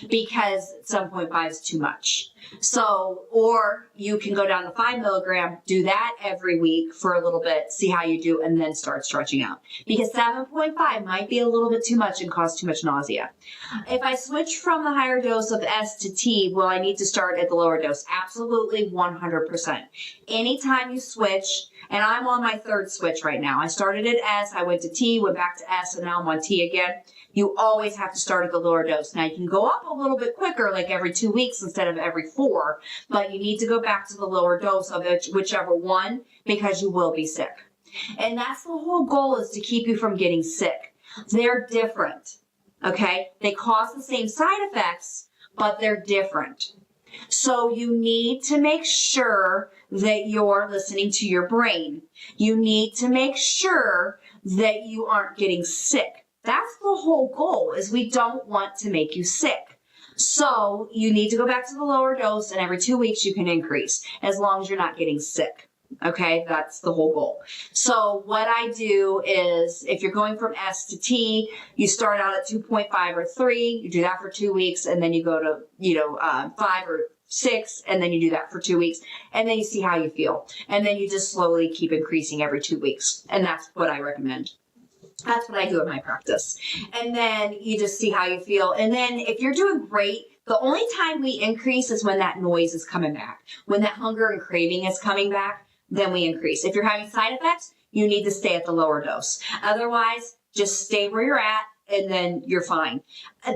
Because 7.5 is too much. So, or you can go down to 5 milligram, do that every week for a little bit, see how you do, and then start stretching out. Because 7.5 might be a little bit too much and cause too much nausea. If I switch from the higher dose of S to T, will I need to start at the lower dose? Absolutely, 100%. Anytime you switch, and I'm on my third switch right now. I started at S, I went to T, went back to S, and now I'm on T again. You always have to start at the lower dose. Now, you can go up a little bit quicker, like every 2 weeks instead of every 4, but you need to go back to the lower dose of whichever one, because you will be sick. And that's the whole goal, is to keep you from getting sick. They're different, okay? They cause the same side effects, but they're different. So you need to make sure that you're listening to your brain. You need to make sure that you aren't getting sick. That's the whole goal, is we don't want to make you sick. So you need to go back to the lower dose, and every 2 weeks you can increase, as long as you're not getting sick. Okay, that's the whole goal. So what I do is, if you're going from S to T, you start out at 2.5 or 3, you do that for 2 weeks, and then you go to 5 or 6, and then you do that for 2 weeks, and then you see how you feel. And then you just slowly keep increasing every 2 weeks. And that's what I recommend. That's what I do in my practice. And then you just see how you feel. And then if you're doing great, the only time we increase is when that noise is coming back. When that hunger and craving is coming back, then we increase. If you're having side effects, you need to stay at the lower dose. Otherwise, just stay where you're at, and then you're fine.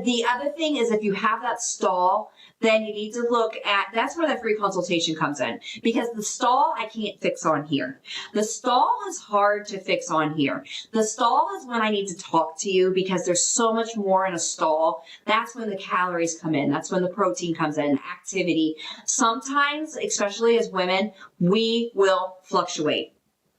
The other thing is, if you have that stall, then you need to look at, that's where the free consultation comes in. Because the stall, I can't fix on here. The stall is hard to fix on here. The stall is when I need to talk to you, because there's so much more in a stall. That's when the calories come in. That's when the protein comes in, activity. Sometimes, especially as women, we will fluctuate.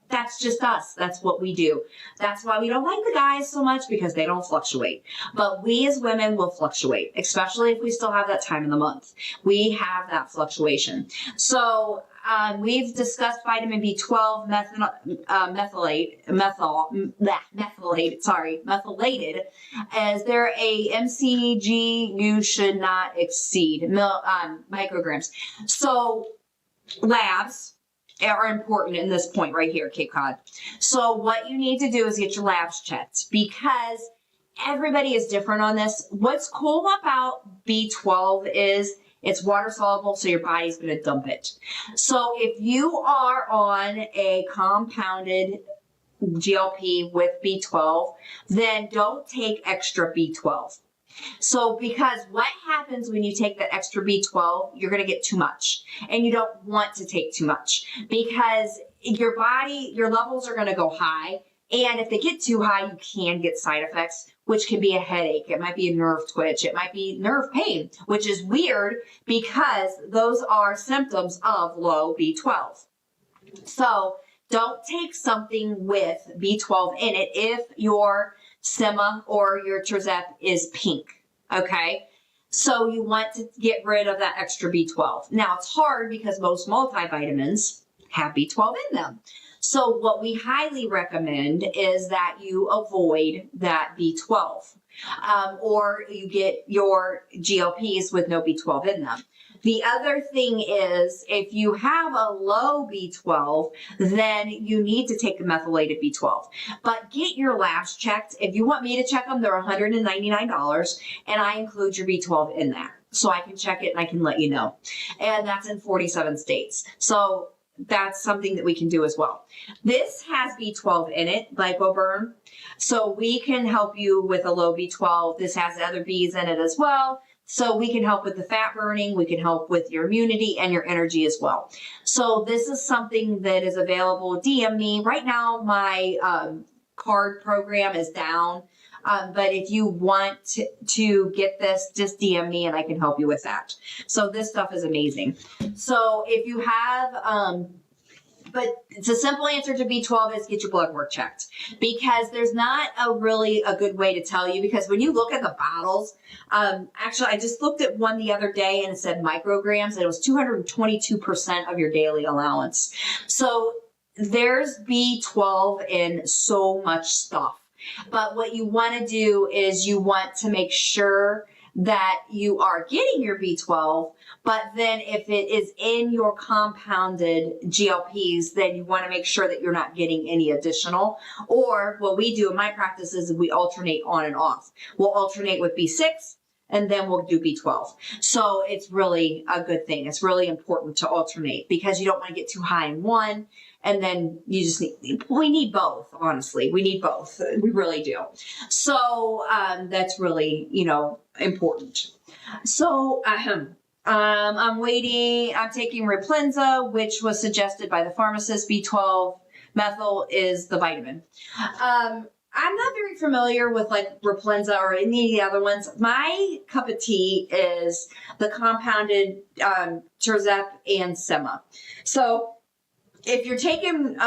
That's just us. That's what we do. That's why we don't like the guys so much, because they don't fluctuate. But we as women will fluctuate, especially if we still have that time in the month. We have that fluctuation. So we've discussed vitamin B12, methylated. Is there a MCG you should not exceed micrograms? So labs are important in this point right here, Cape Cod. So what you need to do is get your labs checked, because everybody is different on this. What's cool about B12 is it's water soluble, so your body's going to dump it. So if you are on a compounded GLP with B12, then don't take extra B12. So because what happens when you take that extra B12, you're going to get too much, and you don't want to take too much, because your body, your levels are going to go high. And if they get too high, you can get side effects, which can be a headache. It might be a nerve twitch. It might be nerve pain, which is weird, because those are symptoms of low B12. So don't take something with B12 in it if your Sema or your Trizep is pink, okay? So you want to get rid of that extra B12. Now, it's hard because most multivitamins have B12 in them. So what we highly recommend is that you avoid that B12, or you get your GLPs with no B12 in them. The other thing is, if you have a low B12, then you need to take the methylated B12. But get your labs checked. If you want me to check them, they're $199, and I include your B12 in that. So I can check it and I can let you know. And that's in 47 states. So that's something that we can do as well. This has B12 in it, glycoburn. So we can help you with a low B12. This has other Bs in it as well. So we can help with the fat burning. We can help with your immunity and your energy as well. So this is something that is available. DM me. Right now, my card program is down. But if you want to get this, just DM me and I can help you with that. So this stuff is amazing. So if you have, but it's a simple answer to B12 is get your blood work checked, because there's not really a good way to tell you, because when you look at the bottles, actually I just looked at one the other day and it said micrograms and it was 222% of your daily allowance. So there's B12 in so much stuff. But what you want to do is you want to make sure that you are getting your B12, but then if it is in your compounded GLPs, then you want to make sure that you're not getting any additional. Or what we do in my practice is we alternate on and off. We'll alternate with B6 and then we'll do B12. So it's really a good thing. It's really important to alternate because you don't want to get too high in one. And then you just we need both, honestly. We need both. We really do. So that's really, important. So I'm waiting. I'm taking Replenza, which was suggested by the pharmacist. B12 methyl is the vitamin. I'm not very familiar with Replenza or any of the other ones. My cup of tea is the compounded Terzep and Sema. So if you're taking,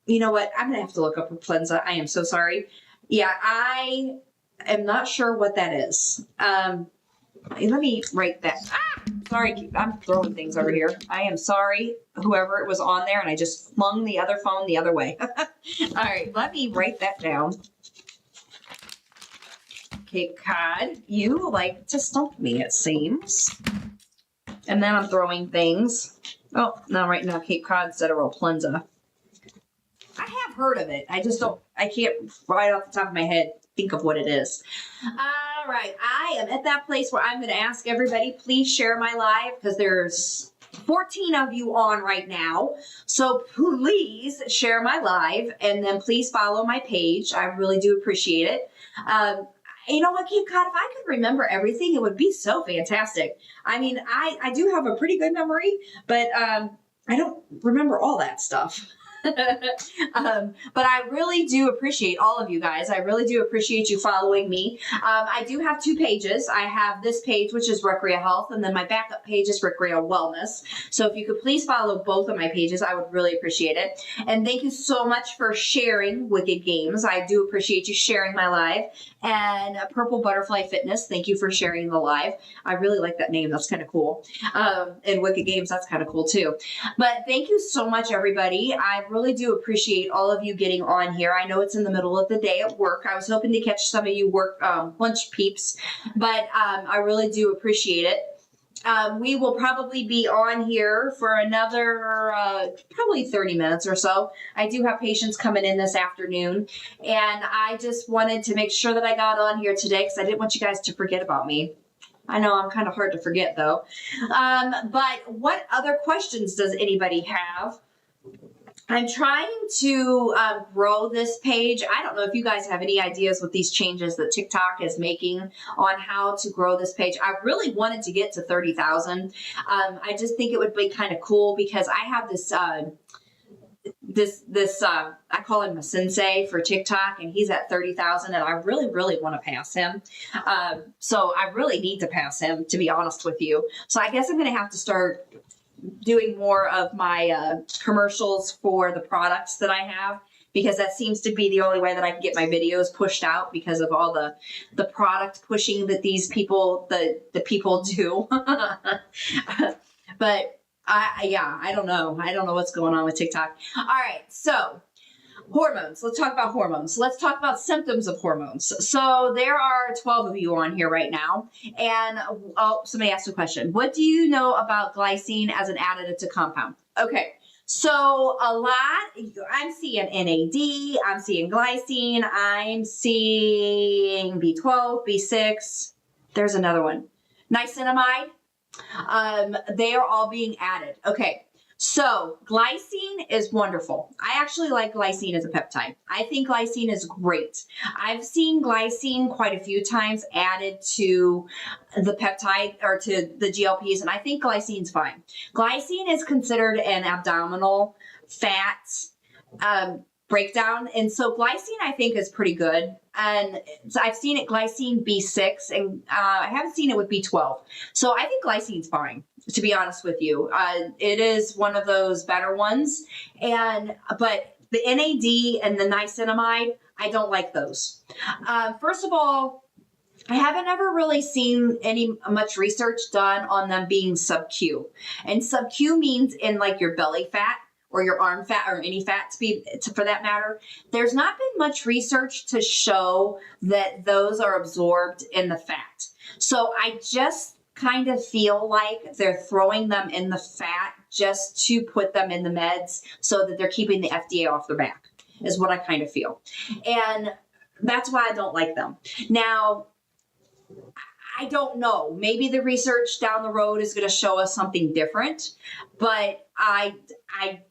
you know what? I'm going to have to look up Replenza. I am so sorry. Yeah, I am not sure what that is. Let me write that. Sorry, I'm throwing things over here. I am sorry, whoever it was on there, and I just flung the other phone the other way. All right, let me write that down. Cape Cod, you like to stump me, it seems. And then I'm throwing things. Oh, no, right now, Cape Cod instead of Replenza. I have heard of it. I can't right off the top of my head think of what it is. All right. I am at that place where I'm going to ask everybody, please share my live because there's 14 of you on right now. So please share my live and then please follow my page. I really do appreciate it. You know what, Cape Cod, if I could remember everything, it would be so fantastic. I mean, I do have a pretty good memory, but I don't remember all that stuff. But I really do appreciate all of you guys. I really do appreciate you following me. I do have two pages. I have this page, which is Recrea Health, and then my backup page is Recrea Wellness. So if you could please follow both of my pages, I would really appreciate it. And thank you so much for sharing Wicked Games. I do appreciate you sharing my live. And Purple Butterfly Fitness, thank you for sharing the live. I really like that name. That's kind of cool. And Wicked Games, that's kind of cool too. But thank you so much, everybody. I really do appreciate all of you getting on here. I know it's in the middle of the day at work. I was hoping to catch some of you work lunch peeps, but I really do appreciate it. We will probably be on here for another probably 30 minutes or so. I do have patients coming in this afternoon, and I just wanted to make sure that I got on here today because I didn't want you guys to forget about me. I know I'm kind of hard to forget, though. But what other questions does anybody have? I'm trying to grow this page. I don't know if you guys have any ideas with these changes that TikTok is making on how to grow this page. I really wanted to get to 30,000. I just think it would be kind of cool because I have this I call him a sensei for TikTok, and he's at 30,000, and I really, really want to pass him. So I really need to pass him, to be honest with you. So I guess I'm going to have to start doing more of my commercials for the products that I have, because that seems to be the only way that I can get my videos pushed out because of all the product pushing that these people, the people do. But I don't know. I don't know what's going on with TikTok. All right. So hormones. Let's talk about hormones. Let's talk about symptoms of hormones. So there are 12 of you on here right now. And somebody asked a question. What do you know about glycine as an additive to compound? Okay. So a lot, I'm seeing NAD, I'm seeing glycine, I'm seeing B12, B6. There's another one. Niacinamide. They are all being added. Okay. So glycine is wonderful. I actually like glycine as a peptide. I think glycine is great. I've seen glycine quite a few times added to the peptide or to the GLPs, and I think glycine's fine. Glycine is considered an abdominal fat breakdown, and so glycine I think is pretty good. And so I've seen it glycine B6, and I haven't seen it with B12. So I think glycine's fine, to be honest with you. It is one of those better ones, but the NAD and the niacinamide, I don't like those. First of all, I haven't ever really seen much research done on them being sub-Q. And sub-Q means in like your belly fat or your arm fat or any fat for that matter. There's not been much research to show that those are absorbed in the fat. So I just kind of feel like they're throwing them in the fat just to put them in the meds so that they're keeping the FDA off their back, is what I kind of feel. And that's why I don't like them. Now, I don't know. Maybe the research down the road is going to show us something different, but I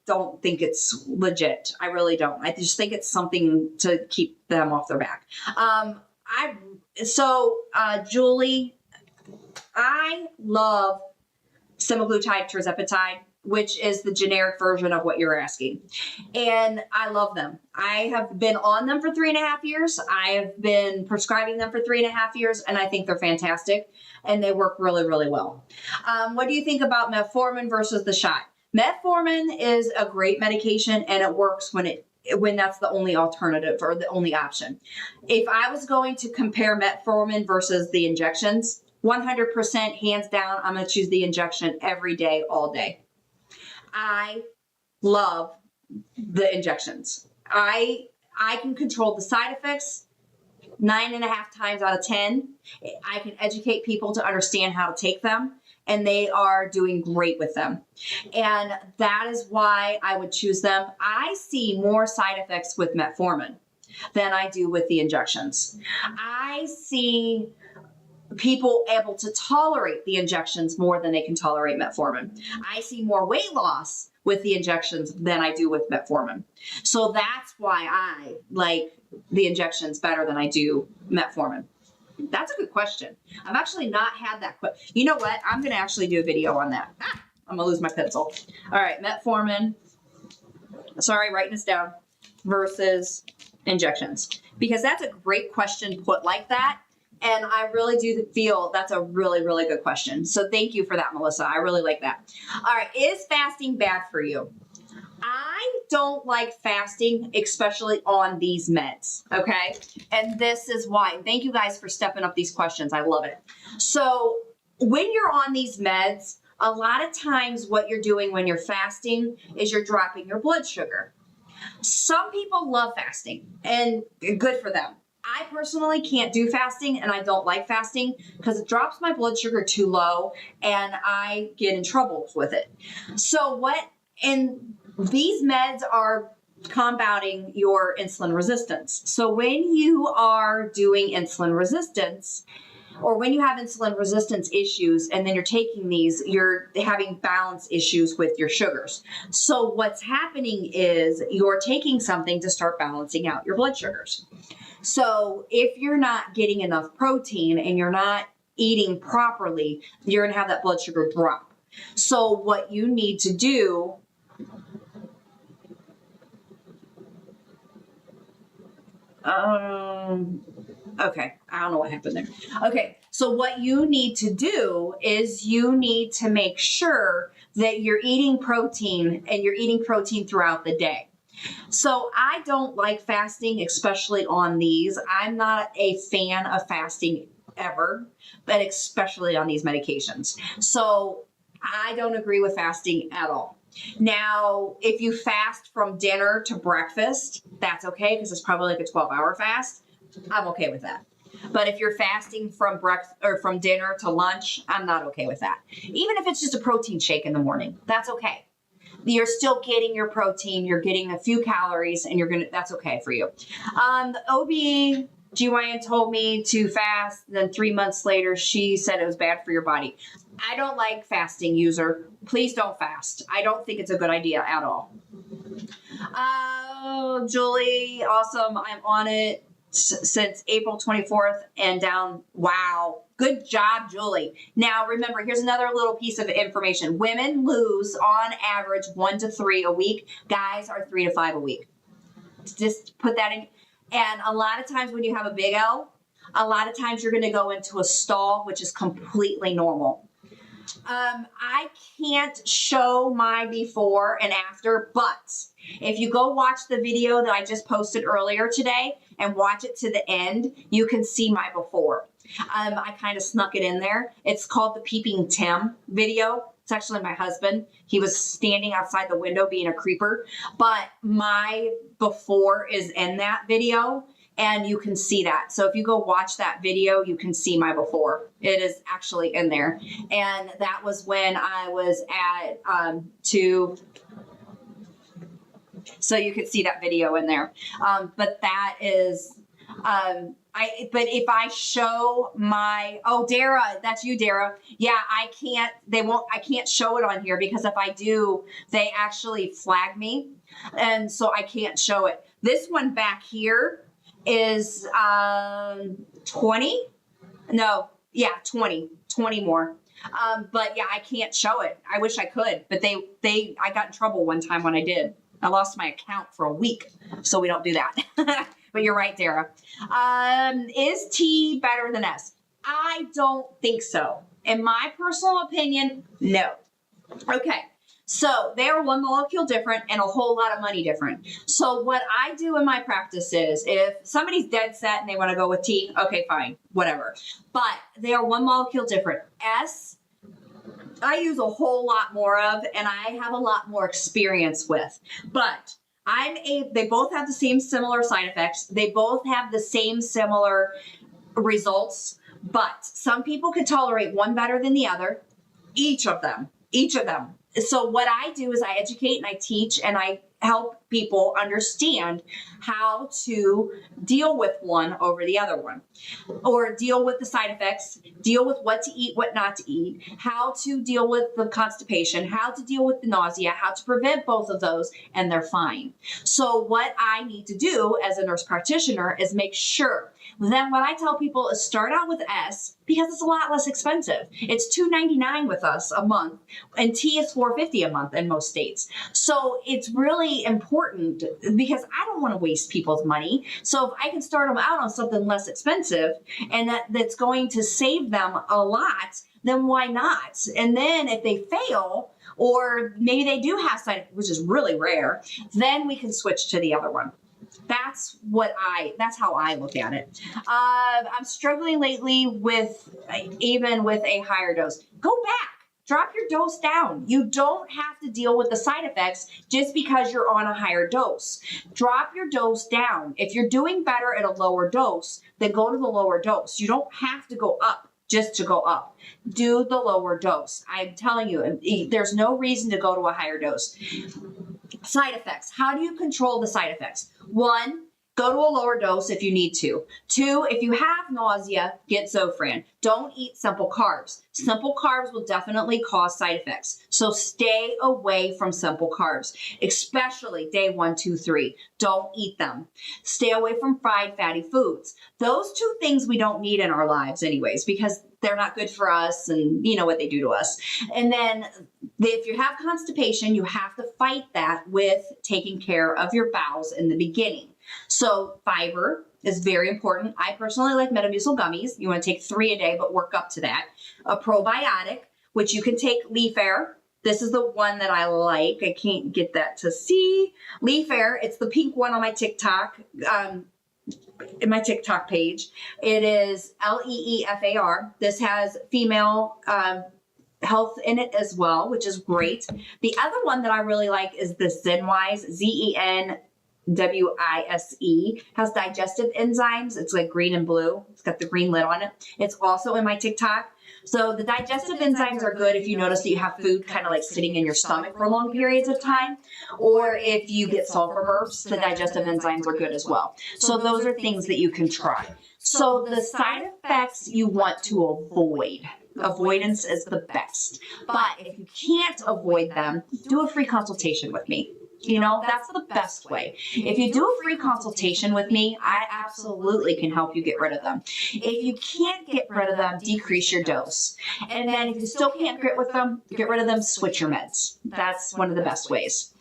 don't think it's legit. I really don't. I just think it's something to keep them off their back. Julie, I love semaglutide, tirzepatide, which is the generic version of what you're asking. And I love them. I have been on them for 3.5 years. I have been prescribing them for 3.5 years, and I think they're fantastic, and they work really, really well. What do you think about metformin versus the shot? Metformin is a great medication, and it works when that's the only alternative or the only option. If I was going to compare metformin versus the injections, 100% hands down, I'm going to choose the injection every day, all day. I love the injections. I can control the side effects 9.5 times out of 10. I can educate people to understand how to take them, and they are doing great with them. And that is why I would choose them. I see more side effects with metformin than I do with the injections. I see people able to tolerate the injections more than they can tolerate metformin. I see more weight loss with the injections than I do with metformin. So that's why I like the injections better than I do metformin. That's a good question. I've actually not had that question. You know what? I'm going to actually do a video on that. I'm going to lose my pencil. All right, metformin. Sorry, writing this down. Versus injections. Because that's a great question put like that. And I really do feel that's a really, really good question. So thank you for that, Melissa. I really like that. All right. Is fasting bad for you? I don't like fasting, especially on these meds. Okay. And this is why. Thank you guys for stepping up these questions. I love it. So when you're on these meds, a lot of times what you're doing when you're fasting is you're dropping your blood sugar. Some people love fasting, and good for them. I personally can't do fasting, and I don't like fasting because it drops my blood sugar too low and I get in trouble with it. And these meds are combating your insulin resistance. So when you are doing insulin resistance, or when you have insulin resistance issues and then you're taking these, you're having balance issues with your sugars. So what's happening is you're taking something to start balancing out your blood sugars. So if you're not getting enough protein and you're not eating properly, you're going to have that blood sugar drop. So what you need to do okay, I don't know what happened there. Okay, so what you need to do is you need to make sure that you're eating protein and you're eating protein throughout the day. So I don't like fasting, especially on these. I'm not a fan of fasting ever, but especially on these medications. So I don't agree with fasting at all. Now, if you fast from dinner to breakfast, that's okay because it's probably like a 12-hour fast. I'm okay with that. But if you're fasting from breakfast or from dinner to lunch, I'm not okay with that. Even if it's just a protein shake in the morning, that's okay. You're still getting your protein, you're getting a few calories, and that's okay for you. The GYN told me to fast. Then 3 months later, she said it was bad for your body. I don't like fasting, user. Please don't fast. I don't think it's a good idea at all. Oh, Julie, awesome. I'm on it since April 24th and down. Wow. Good job, Julie. Now, remember, here's another little piece of information. Women lose on average 1 to 3 a week. Guys are 3 to 5 a week. Just put that in. And a lot of times when you have a big L, a lot of times you're going to go into a stall, which is completely normal. I can't show my before and after, but if you go watch the video that I just posted earlier today and watch it to the end, you can see my before. I kind of snuck it in there. It's called the Peeping Tim video. It's actually my husband. He was standing outside the window being a creeper, but my before is in that video. And you can see that. So if you go watch that video, you can see my before. It is actually in there. And that was when I was at so you could see that video in there. But that is, but if I show my, oh, Dara, that's you, Dara. Yeah, I can't show it on here because if I do, they actually flag me. And so I can't show it. This one back here is 20. No, yeah, 20 more. But yeah, I can't show it. I wish I could, but I got in trouble one time when I did. I lost my account for a week, so we don't do that. But you're right, Dara. Is T better than S? I don't think so. In my personal opinion, no. Okay. So they are one molecule different and a whole lot of money different. So what I do in my practice is if somebody's dead set and they want to go with T, okay, fine, whatever. But they are one molecule different. S, I use a whole lot more of, and I have a lot more experience with. But they both have the same similar side effects. They both have the same similar results. But some people can tolerate one better than the other. Each of them. So what I do is I educate and I teach and I help people understand how to deal with one over the other one, or deal with the side effects, deal with what to eat, what not to eat, how to deal with the constipation, how to deal with the nausea, how to prevent both of those, and they're fine. So what I need to do as a nurse practitioner is make sure. Then what I tell people is start out with S because it's a lot less expensive. It's $2.99 with us a month, and T is $4.50 a month in most states. So it's really important because I don't want to waste people's money. So if I can start them out on something less expensive and that's going to save them a lot, then why not? And then if they fail, or maybe they do have side effects, which is really rare, then we can switch to the other one. That's how I look at it. I'm struggling lately even with a higher dose. Go back. Drop your dose down. You don't have to deal with the side effects just because you're on a higher dose. Drop your dose down. If you're doing better at a lower dose, then go to the lower dose. You don't have to go up just to go up. Do the lower dose. I'm telling you, there's no reason to go to a higher dose. Side effects. How do you control the side effects? 1, go to a lower dose if you need to. 2, if you have nausea, get Zofran. Don't eat simple carbs. Simple carbs will definitely cause side effects. So stay away from simple carbs, especially day 1, 2, 3. Don't eat them. Stay away from fried fatty foods. Those 2 things we don't need in our lives anyways, because they're not good for us and you know what they do to us. And then if you have constipation, you have to fight that with taking care of your bowels in the beginning. So fiber is very important. I personally like Metamucil gummies. You want to take 3 a day, but work up to that. A probiotic, which you can take Leaf Air. This is the one that I like. I can't get that to see. Leaf Air, it's the pink one on my TikTok, in my TikTok page. It is LEEFAR. This has female health in it as well, which is great. The other one that I really like is the ZenWise, WISE, has digestive enzymes. It's like green and blue. It's got the green lid on it. It's also in my TikTok. So the digestive enzymes are good if you notice that you have food kind of like sitting in your stomach for long periods of time, or if you get sulfur burps, the digestive enzymes are good as well. So those are things that you can try. So the side effects you want to avoid. Avoidance is the best. But if you can't avoid them, do a free consultation with me. You know, that's the best way. If you do a free consultation with me, I absolutely can help you get rid of them. If you can't get rid of them, decrease your dose. And then if you still can't get rid of them, switch your meds. That's one of the best ways.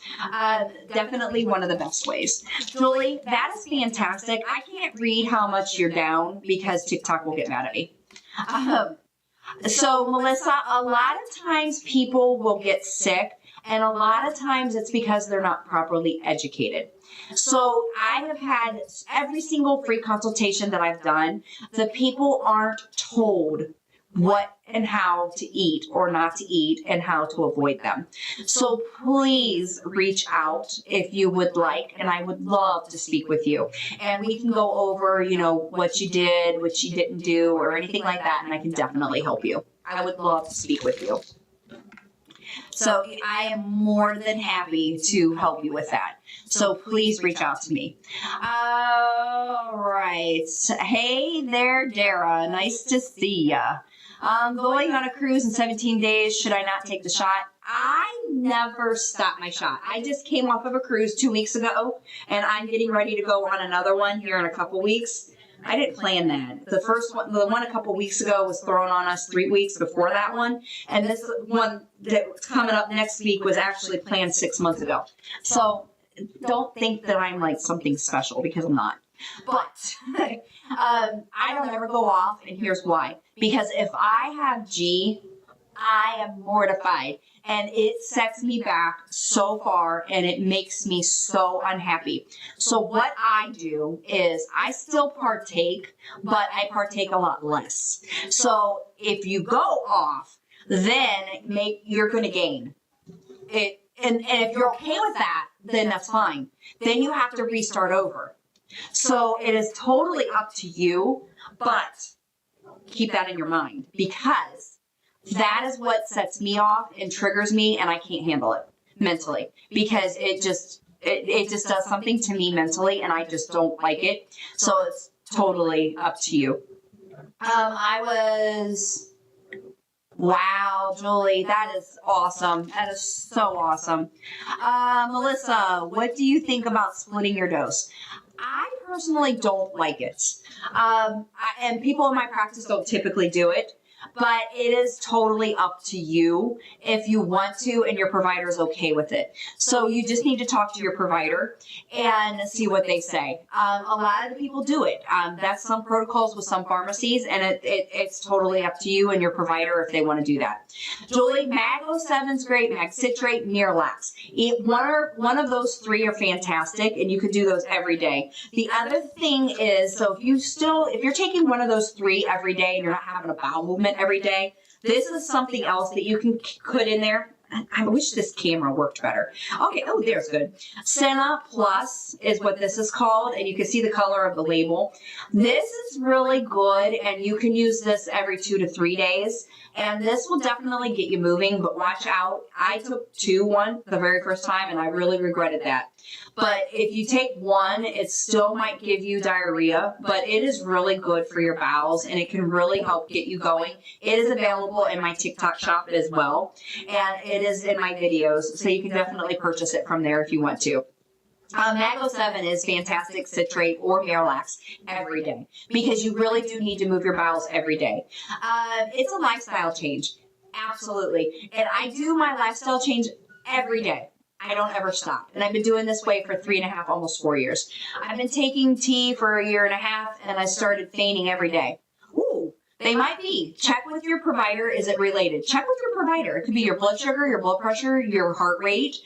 Definitely one of the best ways. Julie, that is fantastic. I can't read how much you're down because TikTok will get mad at me. So Melissa, a lot of times people will get sick, and a lot of times it's because they're not properly educated. So I have had every single free consultation that I've done, the people aren't told what and how to eat or not to eat and how to avoid them. So please reach out if you would like, and I would love to speak with you. And we can go over, you know, what you did, what you didn't do, or anything like that, and I can definitely help you. I would love to speak with you. So I am more than happy to help you with that. So please reach out to me. All right. Hey there, Dara. Nice to see ya. Going on a cruise in 17 days. Should I not take the shot? I never stop my shot. I just came off of a cruise 2 weeks ago, and I'm getting ready to go on another one here in a couple weeks. I didn't plan that. The first one, the one a couple weeks ago, was thrown on us 3 weeks before that one. And this one that's coming up next week was actually planned 6 months ago. So don't think that I'm like something special, because I'm not. But I don't ever go off, and here's why. Because if I have G, I am mortified, and it sets me back so far, and it makes me so unhappy. So what I do is I still partake, but I partake a lot less. So if you go off, then you're going to gain it. And if you're okay with that, then that's fine. Then you have to restart over. So it is totally up to you, but keep that in your mind, because that is what sets me off and triggers me, and I can't handle it mentally, because it just does something to me mentally, and I just don't like it. So it's totally up to you. Wow, Julie, that is awesome. That is so awesome. Melissa, what do you think about splitting your dose? I personally don't like it. And people in my practice don't typically do it. But it is totally up to you if you want to and your provider is okay with it. So you just need to talk to your provider and see what they say. A lot of the people do it. That's some protocols with some pharmacies, and it's totally up to you and your provider if they want to do that. Julie, Mag07 is great, Mag Citrate, Miralax. One of those three are fantastic, and you could do those every day. The other thing is, so if you're taking one of those three every day and you're not having a bowel movement every day, this is something else that you can put in there. I wish this camera worked better. Okay, oh, there's good. Senna Plus is what this is called, and you can see the color of the label. This is really good, and you can use this every 2 to 3 days, and this will definitely get you moving, but watch out. I took one the very first time, and I really regretted that. But if you take one, it still might give you diarrhea, but it is really good for your bowels, and it can really help get you going. It is available in my TikTok shop as well, and it is in my videos, so you can definitely purchase it from there if you want to. Mag07 is fantastic citrate or Miralax every day, because you really do need to move your bowels every day. It's a lifestyle change, absolutely. And I do my lifestyle change every day. I don't ever stop. And I've been doing this way for 3.5, almost 4 years. I've been taking tea for 1.5 years, and I started fainting every day. Ooh, they might be. Check with your provider. Is it related? Check with your provider. It could be your blood sugar, your blood pressure, your heart rate.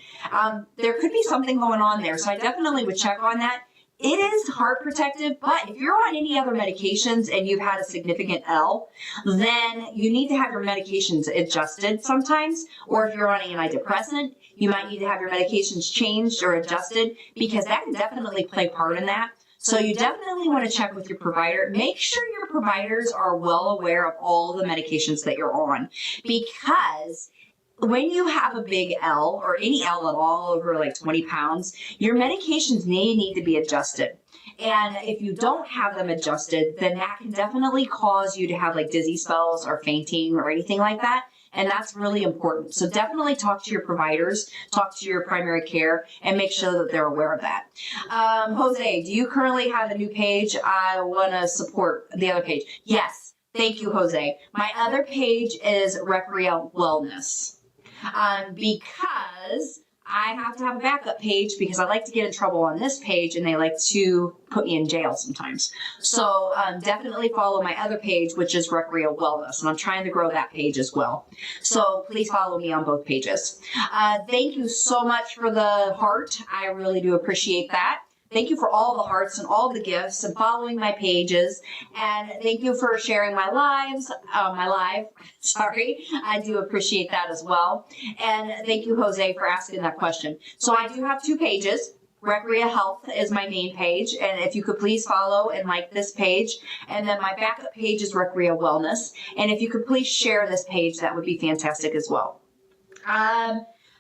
There could be something going on there. So I definitely would check on that. it is heart protective, but if you're on any other medications and you've had a significant L, then you need to have your medications adjusted sometimes. Or if you're on antidepressant, you might need to have your medications changed or adjusted, because that can definitely play part in that. So you definitely want to check with your provider. Make sure your providers are well aware of all the medications that you're on, because when you have a big L, or any L at all over like 20 pounds, your medications need to be adjusted. And if you don't have them adjusted, then that can definitely cause you to have like dizzy spells or fainting or anything like that. And that's really important. So definitely talk to your providers, talk to your primary care, and make sure that they're aware of that. Jose, do you currently have a new page? I want to support the other page. Yes. Thank you, Jose. My other page is Recreal Wellness. Because I have to have a backup page, because I like to get in trouble on this page and they like to put me in jail sometimes. So definitely follow my other page, which is Recreal Wellness, and I'm trying to grow that page as well. So please follow me on both pages. Thank you so much for the heart. I really do appreciate that. Thank you for all the hearts and all the gifts and following my pages. And thank you for sharing my live. Sorry. I do appreciate that as well. And thank you, Jose, for asking that question. So I do have two pages. Recrea Health is my main page. And if you could please follow and like this page. And then my backup page is Recrea Wellness. And if you could please share this page, that would be fantastic as well.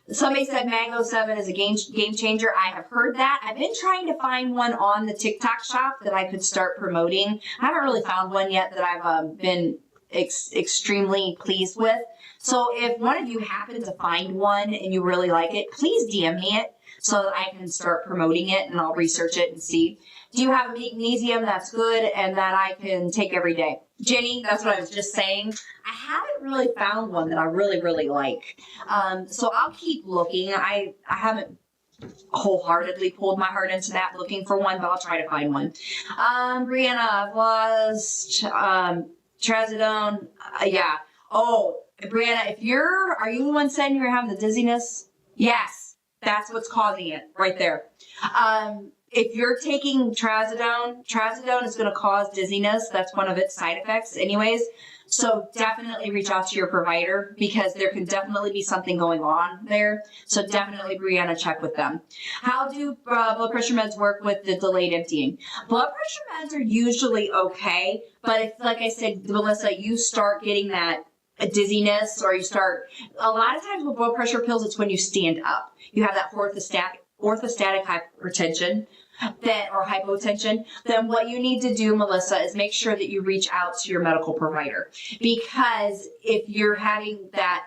Somebody said Mango 7 is a game changer. I have heard that. I've been trying to find one on the TikTok shop that I could start promoting. I haven't really found one yet that I've been extremely pleased with. So if one of you happen to find one and you really like it, please DM me it so that I can start promoting it, and I'll research it and see. Do you have a magnesium that's good and that I can take every day? Jenny, that's what I was just saying. I haven't really found one that I really like. So I'll keep looking. I haven't wholeheartedly pulled my heart into that looking for one, but I'll try to find one. Brianna, I've lost trazodone. Yeah. Oh, Brianna, are you the one saying you're having the dizziness? Yes, that's what's causing it right there. If you're taking trazodone is going to cause dizziness. That's one of its side effects anyways. So definitely reach out to your provider, because there can definitely be something going on there. So definitely, Brianna, check with them. How do blood pressure meds work with the delayed emptying? Blood pressure meds are usually okay, but if, like I said, Melissa, you start getting that dizziness, or a lot of times with blood pressure pills, it's when you stand up. You have that orthostatic hypertension or hypotension, then what you need to do, Melissa, is make sure that you reach out to your medical provider. Because if you're having that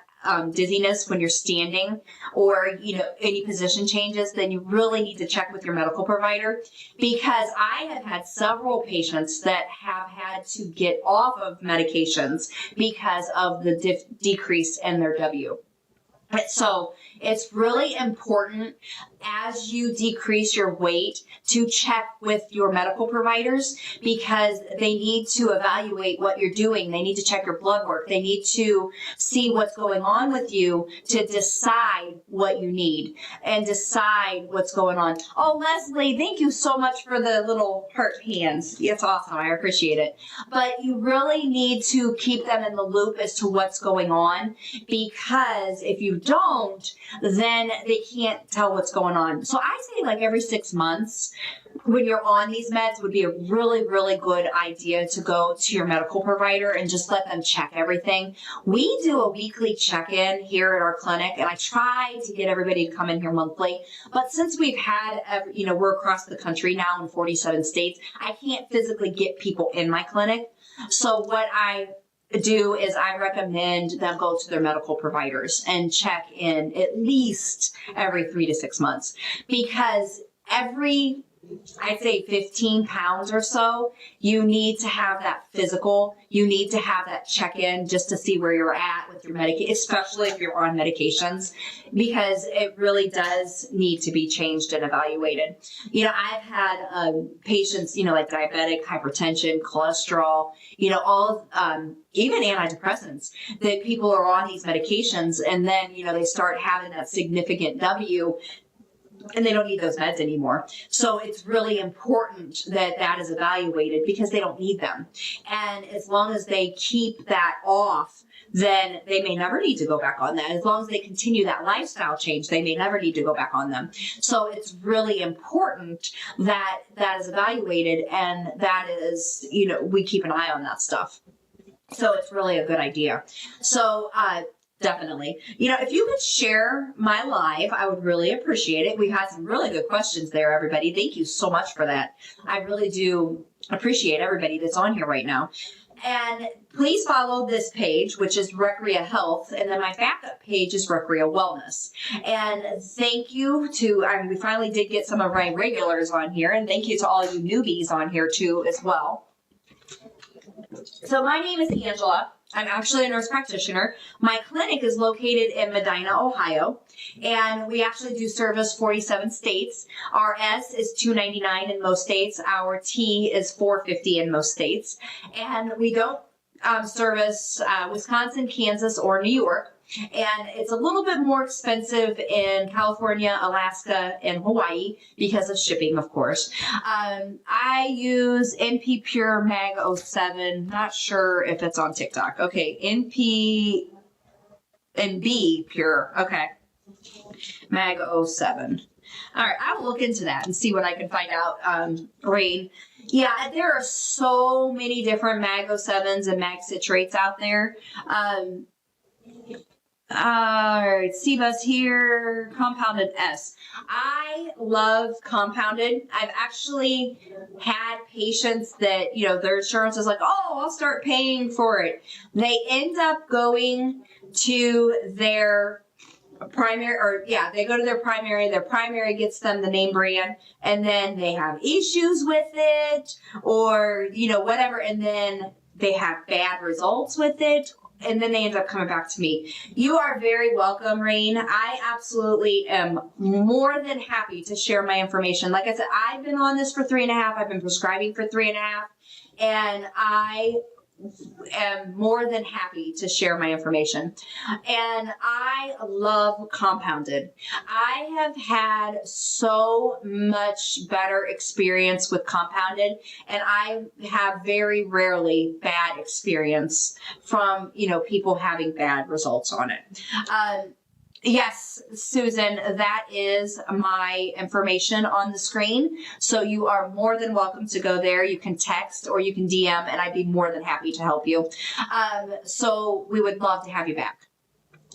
dizziness when you're standing, or any position changes, then you really need to check with your medical provider. Because I have had several patients that have had to get off of medications because of the decrease in their W. So it's really important, as you decrease your weight, to check with your medical providers, because they need to evaluate what you're doing. They need to check your blood work. They need to see what's going on with you to decide what you need and decide what's going on. Oh, Leslie, thank you so much for the little heart hands. It's awesome. I appreciate it. But you really need to keep them in the loop as to what's going on, because if you don't, then they can't tell what's going on. So I say like every 6 months, when you're on these meds, would be a really good idea to go to your medical provider and just let them check everything. We do a weekly check-in here at our clinic, and I try to get everybody to come in here monthly. But since we've had, we're across the country now in 47 states, I can't physically get people in my clinic. So what I do is I recommend them go to their medical providers and check in at least every 3 to 6 months, because I'd say 15 pounds or so, you need to have that physical. You need to have that check-in just to see where you're at with your medication, especially if you're on medications, because it really does need to be changed and evaluated. I've had patients, like diabetic, hypertension, cholesterol, all even antidepressants, that people are on these medications, and then, they start having that significant W. and they don't need those meds anymore. So it's really important that that is evaluated because they don't need them. And as long as they keep that off, then they may never need to go back on that. As long as they continue that lifestyle change, they may never need to go back on them. So it's really important that that is evaluated, and that is, we keep an eye on that stuff. So it's really a good idea. So, definitely. If you could share my live, I would really appreciate it. We've had some really good questions there, everybody. Thank you so much for that. I really do appreciate everybody that's on here right now. And please follow this page, which is Recrea Health, and then my backup page is Recrea Wellness. And thank you to, we finally did get some of my regulars on here, and thank you to all you newbies on here too as well. So my name is Angela. I'm actually a nurse practitioner. My clinic is located in Medina, Ohio, and we actually do service 47 states. Our S is $2.99 in most states. Our T is $4.50 in most states. And we don't service Wisconsin, Kansas, or New York. And it's a little bit more expensive in California, Alaska, and Hawaii because of shipping, of course. I use NP Pure Mag 07. Not sure if it's on TikTok. Okay, NP and B Pure. Okay, Mag 07. All right, I will look into that and see what I can find out, Rain. Yeah, there are so many different Mag 07s and Mag citrates out there. All right, CBUS here, compounded S. I love compounded. I've actually had patients that, their insurance is like, oh, I'll start paying for it. They end up going to their primary, they go to their primary gets them the name brand, and then they have issues with it or, whatever, and then they have bad results with it. And then they end up coming back to me. You are very welcome, Rain. I absolutely am more than happy to share my information. Like I said, I've been on this for 3.5. I've been prescribing for 3.5. And I am more than happy to share my information. And I love compounded. I have had so much better experience with compounded, and I have very rarely bad experience from, people having bad results on it. Yes, Susan, that is my information on the screen. So you are more than welcome to go there. You can text or you can DM, and I'd be more than happy to help you. So we would love to have you back.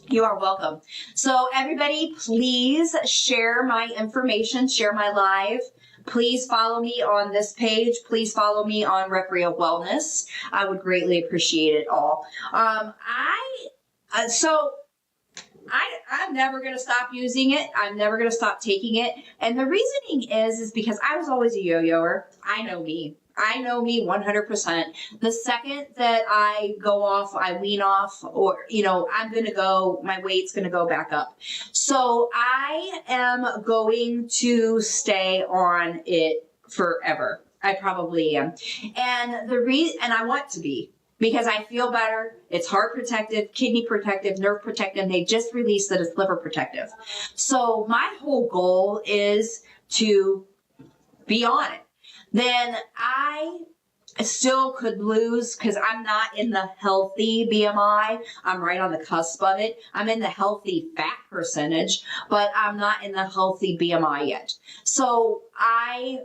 You are welcome. So everybody, please share my information, share my live. Please follow me on this page. Please follow me on Recrea Wellness. I would greatly appreciate it all. I'm never going to stop using it. I'm never going to stop taking it. And the reasoning is because I was always a yo-yoer. I know me 100%. The second that I go off, I wean off, or, I'm going to go, my weight's going to go back up. So I am going to stay on it forever. I probably am. And and I want to be. Because I feel better. It's heart protective, kidney protective, nerve protective. They just released that it's liver protective. So my whole goal is to be on it. Then I still could lose because I'm not in the healthy BMI. I'm right on the cusp of it. I'm in the healthy fat percentage, but I'm not in the healthy BMI yet. So I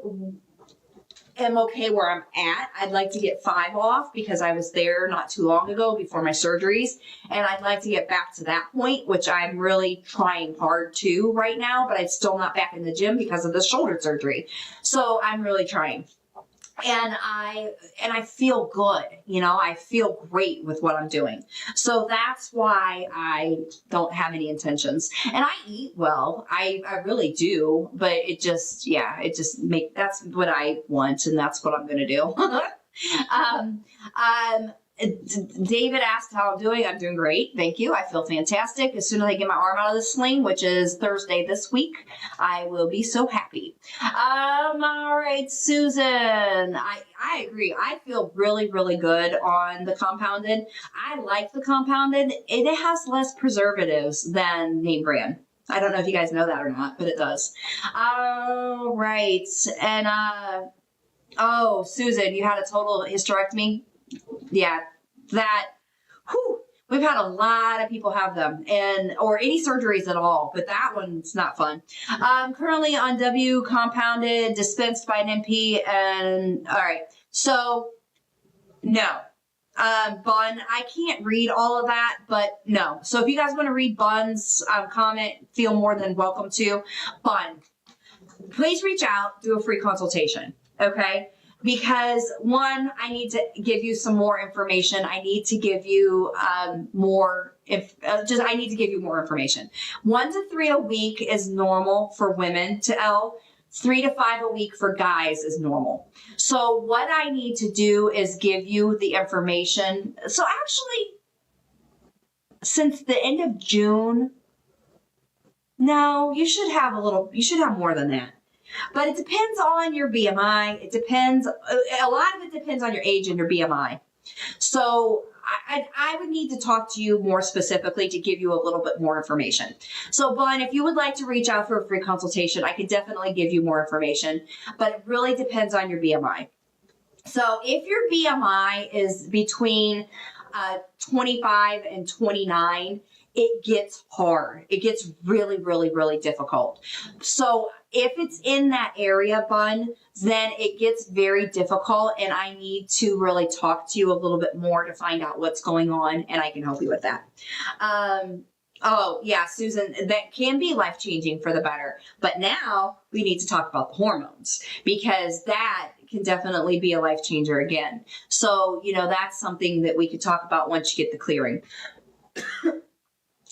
am okay where I'm at. I'd like to get 5 off because I was there not too long ago before my surgeries, and I'd like to get back to that point, which I'm really trying hard to right now, but I'm still not back in the gym because of the shoulder surgery. So I'm really trying. And I feel good, I feel great with what I'm doing. So that's why I don't have any intentions. And I eat well. I really do, but that's what I want, and that's what I'm going to do. David asked how I'm doing. I'm doing great. Thank you. I feel fantastic. As soon as I get my arm out of the sling, which is Thursday this week, I will be so happy. All right, Susan. I agree. I feel really, really good on the compounded. I like the compounded. It has less preservatives than name brand. I don't know if you guys know that or not, but it does. All right. And, oh, Susan, you had a total hysterectomy? Yeah, that, whew, we've had a lot of people have them, and or any surgeries at all, but that one's not fun. Currently on W compounded, dispensed by an NP, and all right, so no. Bun, I can't read all of that, but no. So if you guys want to read Bun's comment, feel more than welcome to. Bun, please reach out, do a free consultation, okay? Because one, I need to give you some more information. I need to give you I need to give you more information. 1 to 3 a week is normal for women to L. 3 to 5 a week for guys is normal. So what I need to do is give you the information. So actually, since the end of June, no, you should have more than that. But it depends on your BMI. It depends, a lot of it depends on your age and your BMI. So I would need to talk to you more specifically to give you a little bit more information. So, Bun, if you would like to reach out for a free consultation, I could definitely give you more information, but it really depends on your BMI. So if your BMI is between 25 and 29, it gets hard. It gets really, really, really difficult. So if it's in that area, Bun, then it gets very difficult, and I need to really talk to you a little bit more to find out what's going on, and I can help you with that. Oh, yeah, Susan, that can be life-changing for the better. But now we need to talk about the hormones, because that can definitely be a life changer again. So, that's something that we could talk about once you get the clearing.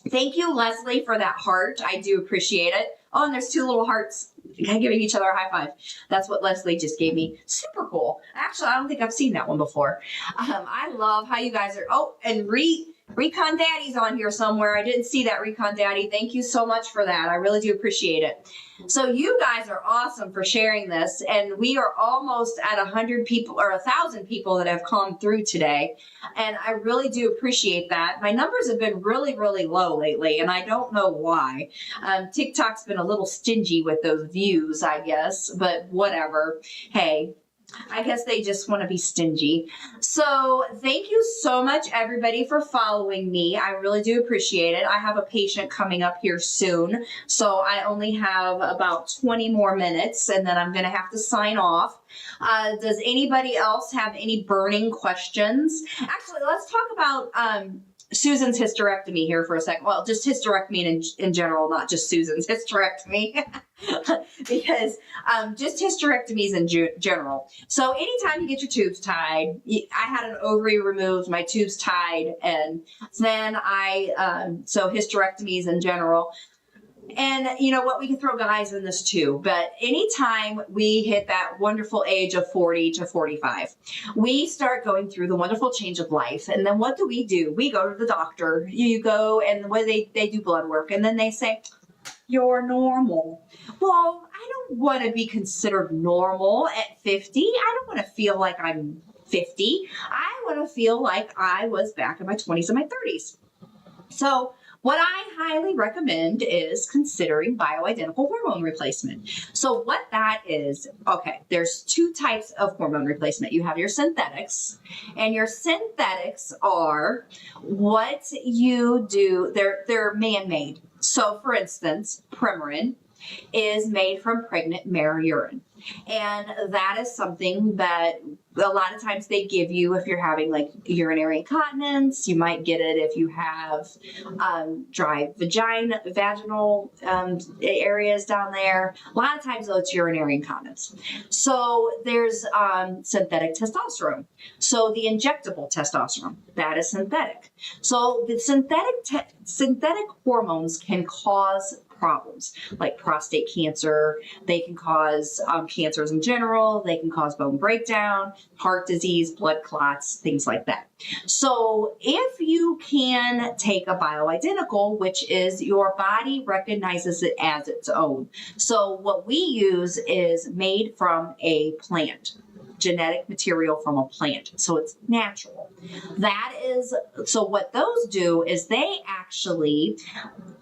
Thank you, Leslie, for that heart. I do appreciate it. Oh, and there's 2 little hearts giving each other a high five. That's what Leslie just gave me. Super cool. Actually, I don't think I've seen that one before. I love how you guys are. Oh, and Recon Daddy's on here somewhere. I didn't see that, Recon Daddy. Thank you so much for that. I really do appreciate it. So you guys are awesome for sharing this, and we are almost at 100 people or 1,000 people that have come through today, and I really do appreciate that. My numbers have been really, really low lately, and I don't know why. TikTok's been a little stingy with those views, I guess, but whatever. Hey, I guess they just want to be stingy. So thank you so much, everybody, for following me. I really do appreciate it. I have a patient coming up here soon, so I only have about 20 more minutes, and then I'm going to have to sign off. Does anybody else have any burning questions? Actually, let's talk about Susan's hysterectomy here for a second. Well, just hysterectomy in general, not just Susan's hysterectomy. Because just hysterectomies in general. So anytime you get your tubes tied, I had an ovary removed, my tubes tied, and then so hysterectomies in general. And you know what, we can throw guys in this too, but anytime we hit that wonderful age of 40 to 45, we start going through the wonderful change of life. And then what do? We go to the doctor. You go, and when they do blood work, and then they say, you're normal. Well, I don't want to be considered normal at 50. I don't want to feel like I'm 50. I want to feel like I was back in my 20s and my 30s. So what I highly recommend is considering bioidentical hormone replacement. So what that is, okay, there's 2 types of hormone replacement. You have your synthetics, and your synthetics are what you do, they're man-made. So for instance, Premarin is made from pregnant mare urine. And that is something that a lot of times they give you if you're having like urinary incontinence. You might get it if you have dry vaginal areas down there. A lot of times though, it's urinary incontinence. So there's synthetic testosterone. So the injectable testosterone, that is synthetic. So the synthetic hormones can cause problems like prostate cancer. They can cause cancers in general. They can cause bone breakdown, heart disease, blood clots, things like that. So if you can take a bioidentical, which is your body recognizes it as its own. So what we use is made from a plant. genetic material from a plant. So it's natural. So what those do is they actually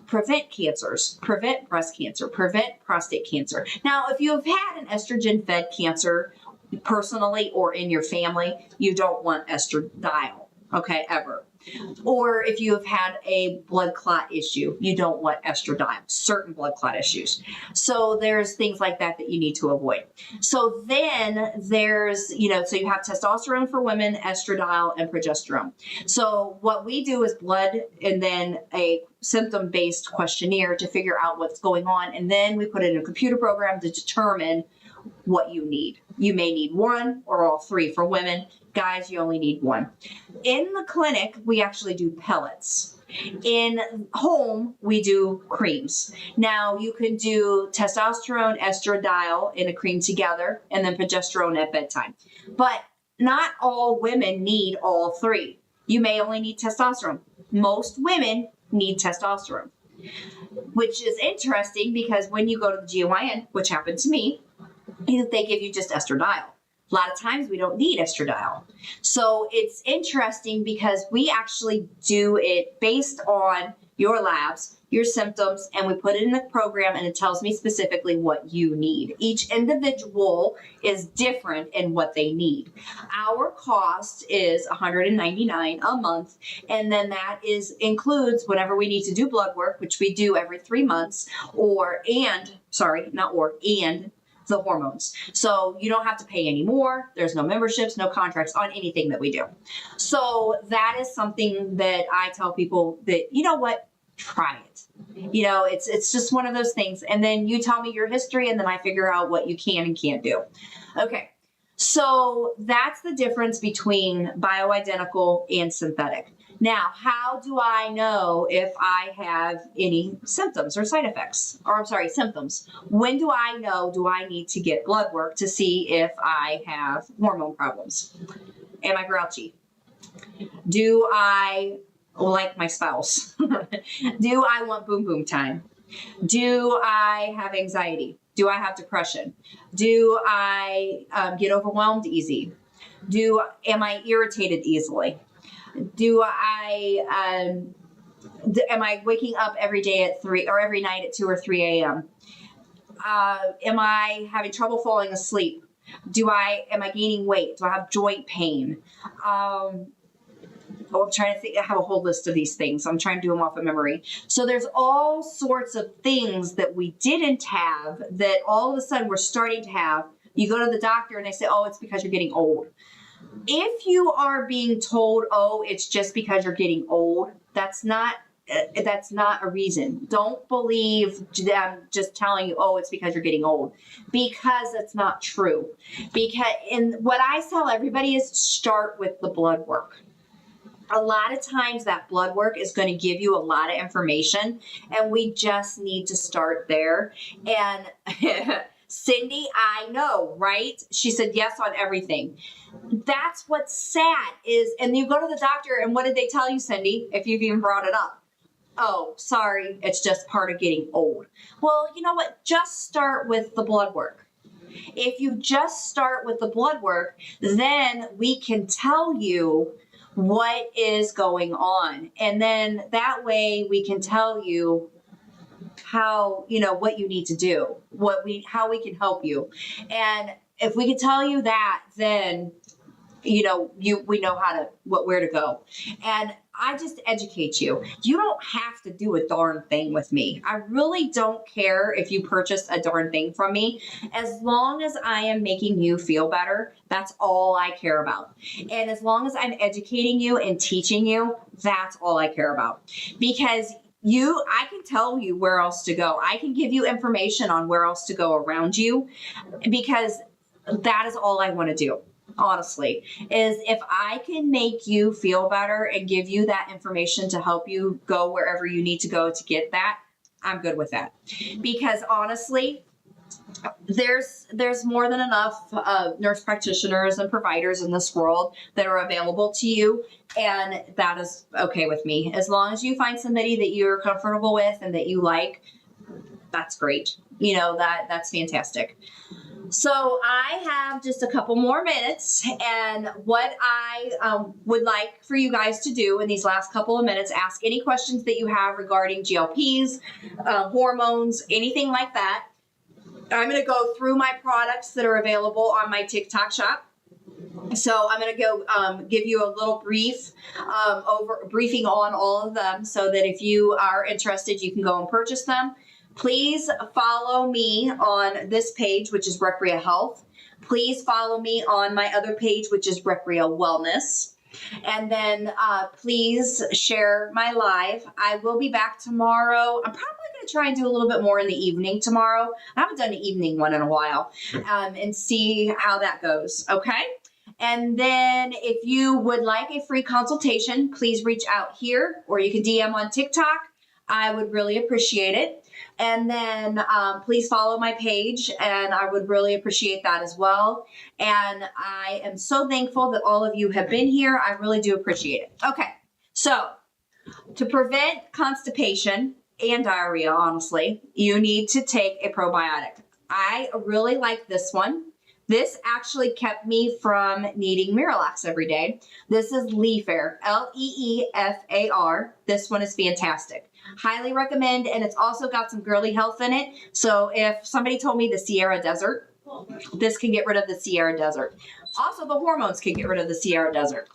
prevent cancers, prevent breast cancer, prevent prostate cancer. Now, if you have had an estrogen-fed cancer personally or in your family, you don't want estradiol, okay, ever. Or if you have had a blood clot issue, you don't want estradiol, certain blood clot issues. So there's things like that you need to avoid. So then there's, so you have testosterone for women, estradiol, and progesterone. So what we do is blood and then a symptom-based questionnaire to figure out what's going on. And then we put it in a computer program to determine what you need. You may need one or all three. For women, guys, you only need one. In the clinic, we actually do pellets. In home, we do creams. Now, you can do testosterone, estradiol in a cream together, and then progesterone at bedtime. But not all women need all three. You may only need testosterone. Most women need testosterone, which is interesting because when you go to the GYN, which happened to me, they give you just estradiol. A lot of times we don't need estradiol. So it's interesting because we actually do it based on your labs, your symptoms, and we put it in the program and it tells me specifically what you need. Each individual is different in what they need. Our cost is $199 a month, and then that includes whenever we need to do blood work, which we do every 3 months, and the hormones. So you don't have to pay any more. There's no memberships, no contracts on anything that we do. So that is something that I tell people that, you know what, try it. It's just one of those things. And then you tell me your history and then I figure out what you can and can't do. Okay. So that's the difference between bioidentical and synthetic. Now, how do I know if I have any symptoms or side effects? Symptoms. When do I know, do I need to get blood work to see if I have hormone problems? Am I grouchy? Do I like my spouse? Do I want boom boom time? Do I have anxiety? Do I have depression? Do I get overwhelmed easy? Am I irritated easily? Am I waking up every day at 3 or every night at 2 or 3 a.m.? Am I having trouble falling asleep? Am I gaining weight? Do I have joint pain? I'm trying to think. I have a whole list of these things. I'm trying to do them off of memory. So there's all sorts of things that we didn't have that all of a sudden we're starting to have. You go to the doctor and they say, oh, it's because you're getting old. If you are being told, oh, it's just because you're getting old, that's not a reason. Don't believe them just telling you, oh, it's because you're getting old, because that's not true. And what I tell everybody is start with the blood work. A lot of times that blood work is going to give you a lot of information, and we just need to start there. And Cindy, I know, right? She said yes on everything. That's what's sad is, and you go to the doctor and what did they tell you, Cindy, if you've even brought it up? Oh, sorry, it's just part of getting old. Well, you know what? Just start with the blood work. If you just start with the blood work, then we can tell you what is going on. And then that way we can tell you how, what you need to do, how we can help you. And if we can tell you that, then, we know where to go. And I just educate you. You don't have to do a darn thing with me. I really don't care if you purchase a darn thing from me. As long as I am making you feel better, that's all I care about. And as long as I'm educating you and teaching you, that's all I care about. Because I can tell you where else to go. I can give you information on where else to go around you, because that is all I want to do. Honestly, is if I can make you feel better and give you that information to help you go wherever you need to go to get that, I'm good with that. Because honestly, there's more than enough nurse practitioners and providers in this world that are available to you, and that is okay with me. As long as you find somebody that you're comfortable with and that you like, that's great. You know, that's fantastic. So I have just a couple more minutes, and what I would like for you guys to do in these last couple of minutes, ask any questions that you have regarding GLPs, hormones, anything like that. I'm going to go through my products that are available on my TikTok shop. So I'm going to go give you a little briefing on all of them, so that if you are interested, you can go and purchase them. Please follow me on this page, which is Recrea Health. Please follow me on my other page, which is Recrea Wellness. And then please share my live. I will be back tomorrow. I'm probably going to try and do a little bit more in the evening tomorrow. I haven't done an evening one in a while, and see how that goes. Okay. And then if you would like a free consultation, please reach out here, or you can DM on TikTok. I would really appreciate it. And then please follow my page, and I would really appreciate that as well. And I am so thankful that all of you have been here. I really do appreciate it. Okay, so to prevent constipation and diarrhea, honestly, you need to take a probiotic. I really like this one. This actually kept me from needing Miralax every day. This is Leafar, Leefar. This one is fantastic. Highly recommend, and it's also got some girly health in it. So if somebody told me the Sierra Desert, this can get rid of the Sierra Desert. Also, the hormones can get rid of the Sierra Desert.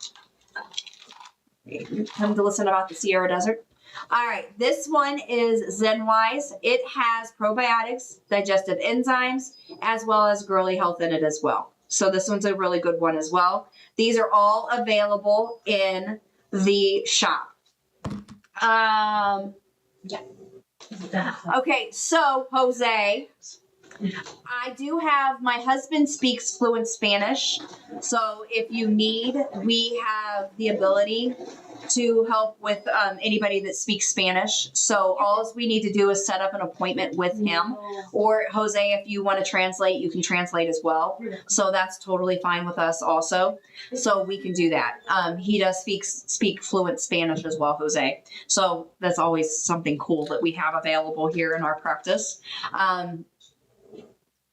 Come to listen about the Sierra Desert. All right, this one is ZenWise. It has probiotics, digestive enzymes, as well as girly health in it as well. So this one's a really good one as well. These are all available in the shop. Yeah. Okay, so Jose, I do have, my husband speaks fluent Spanish. So if you need, we have the ability to help with anybody that speaks Spanish. So all we need to do is set up an appointment with him. Or Jose, if you want to translate, you can translate as well. So that's totally fine with us also. So we can do that. He does speak fluent Spanish as well, Jose. So that's always something cool that we have available here in our practice.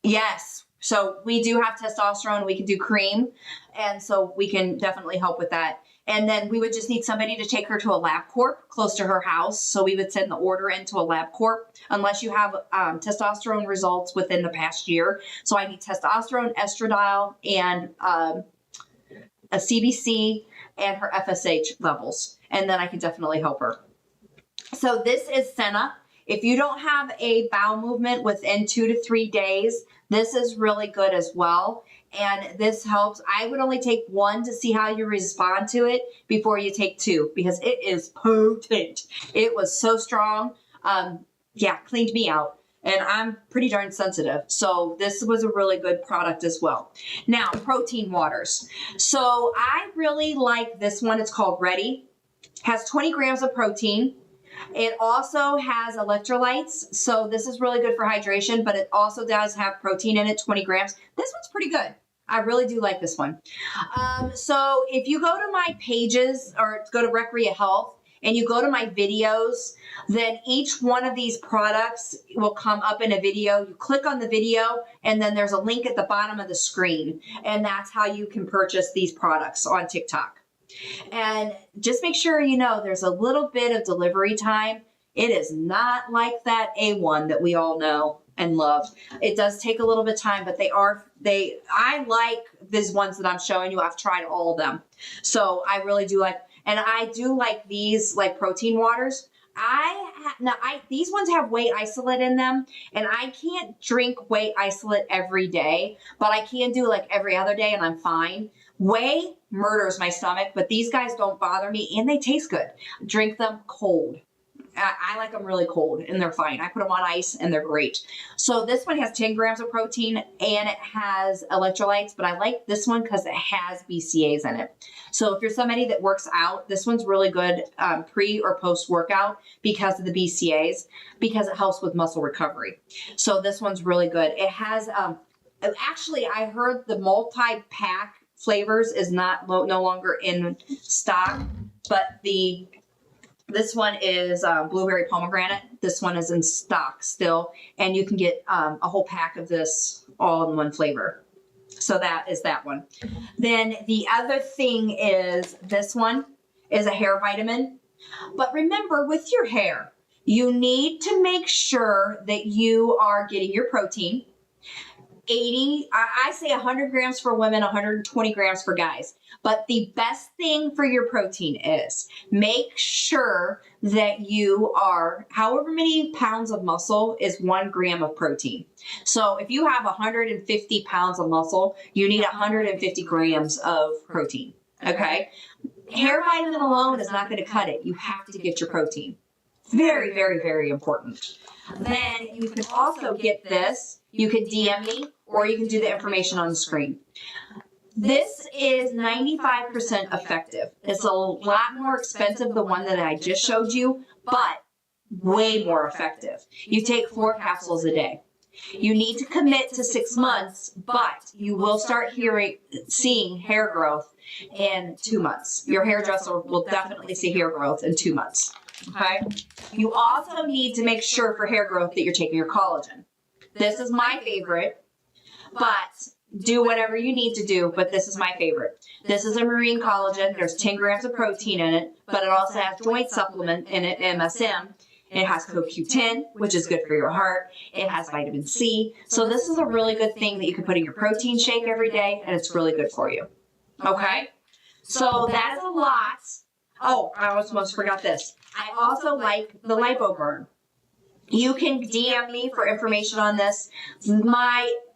Yes. So we do have testosterone. We can do cream. And so we can definitely help with that. And then we would just need somebody to take her to a LabCorp close to her house. So we would send the order into a LabCorp unless you have testosterone results within the past year. So I need testosterone, estradiol, and a CBC and her FSH levels. And then I can definitely help her. So this is Senna. If you don't have a bowel movement within 2 to 3 days, this is really good as well. And this helps. I would only take 1 to see how you respond to it before you take 2, because it is potent. It was so strong. Yeah, cleaned me out. And I'm pretty darn sensitive. So this was a really good product as well. Now, protein waters. So I really like this one. It's called Ready. Has 20 grams of protein. It also has electrolytes, so this is really good for hydration, but it also does have protein in it, 20 grams. This one's pretty good. I really do like this one. So if you go to my pages, or go to Recrea Health, and you go to my videos, then each one of these products will come up in a video. You click on the video, and then there's a link at the bottom of the screen, and that's how you can purchase these products on TikTok. And just make sure you know there's a little bit of delivery time. It is not like that A1 that we all know and love. It does take a little bit of time, but I like these ones that I'm showing you. I've tried all of them. So I really do like, and I do like these like protein waters. These ones have whey isolate in them, and I can't drink whey isolate every day, but I can do like every other day, and I'm fine. Whey murders my stomach, but these guys don't bother me, and they taste good. Drink them cold. I like them really cold, and they're fine. I put them on ice, and they're great. So this one has 10 grams of protein, and it has electrolytes, but I like this one because it has BCAAs in it. So if you're somebody that works out, this one's really good pre or post-workout because of the BCAAs, because it helps with muscle recovery. So this one's really good. It has, actually, I heard the multi-pack flavors is no longer in stock, but the This one is blueberry pomegranate. This one is in stock still, and you can get a whole pack of this all in one flavor. So that is that one. Then the other thing is this one is a hair vitamin. But remember, with your hair, you need to make sure that you are getting your protein. I say 100 grams for women, 120 grams for guys. But the best thing for your protein is make sure that you are, however many pounds of muscle is 1 gram of protein. So if you have 150 pounds of muscle, you need 150 grams of protein. Okay? Hair vitamin alone is not going to cut it. You have to get your protein. Very, very, very important. Then you can also get this. You can DM me, or you can do the information on the screen. This is 95% effective. It's a lot more expensive, the one that I just showed you, but way more effective. You take 4 capsules a day. You need to commit to 6 months, but you will start seeing hair growth in 2 months. Your hairdresser will definitely see hair growth in 2 months. Okay? You also need to make sure for hair growth that you're taking your collagen. This is my favorite, but do whatever you need to do, but this is my favorite. This is a marine collagen. There's 10 grams of protein in it, but it also has joint supplement in it, MSM. It has CoQ10, which is good for your heart. It has vitamin C. So this is a really good thing that you can put in your protein shake every day, and it's really good for you. Okay? So that is a lot. Oh, I almost forgot this. I also like the LipoBurn. You can DM me for information on this.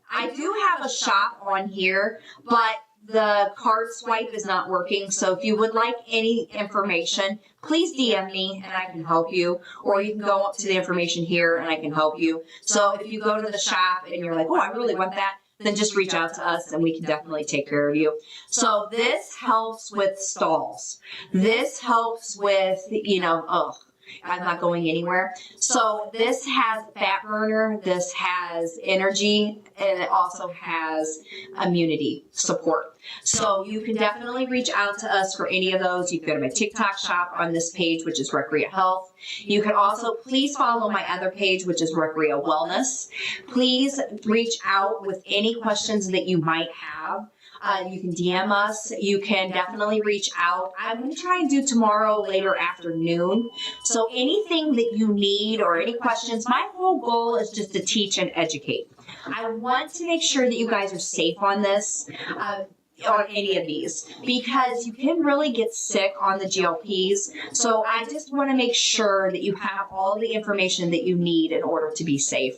I do have a shop on here, but the card swipe is not working. So if you would like any information, please DM me and I can help you. Or you can go up to the information here and I can help you. So if you go to the shop and you're like, oh, I really want that, then just reach out to us and we can definitely take care of you. So this helps with stalls. This helps with, I'm not going anywhere. So this has fat burner, this has energy, and it also has immunity support. So you can definitely reach out to us for any of those. You can go to my TikTok shop on this page, which is Recrea Health. You can also please follow my other page, which is Recrea Wellness. Please reach out with any questions that you might have. You can DM us. You can definitely reach out. I'm going to try and do tomorrow later afternoon. So anything that you need or any questions, my whole goal is just to teach and educate. I want to make sure that you guys are safe on this. On any of these, because you can really get sick on the GLPs. So I just want to make sure that you have all the information that you need in order to be safe.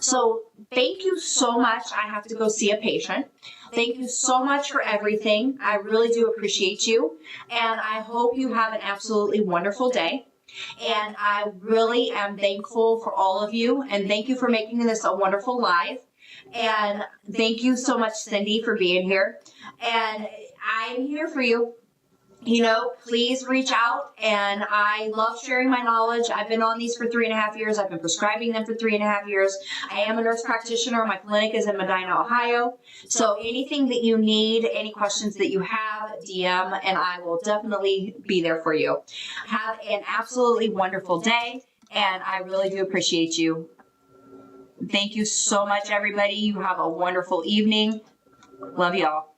So thank you so much. I have to go see a patient. Thank you so much for everything. I really do appreciate you. And I hope you have an absolutely wonderful day. And I really am thankful for all of you. And thank you for making this a wonderful live. And thank you so much, Cindy, for being here. And I'm here for you. Please reach out. And I love sharing my knowledge. I've been on these for 3.5 years. I've been prescribing them for 3.5 years. I am a nurse practitioner. My clinic is in Medina, Ohio. So anything that you need, any questions that you have, DM, and I will definitely be there for you. Have an absolutely wonderful day. And I really do appreciate you. Thank you so much, everybody. You have a wonderful evening. Love y'all.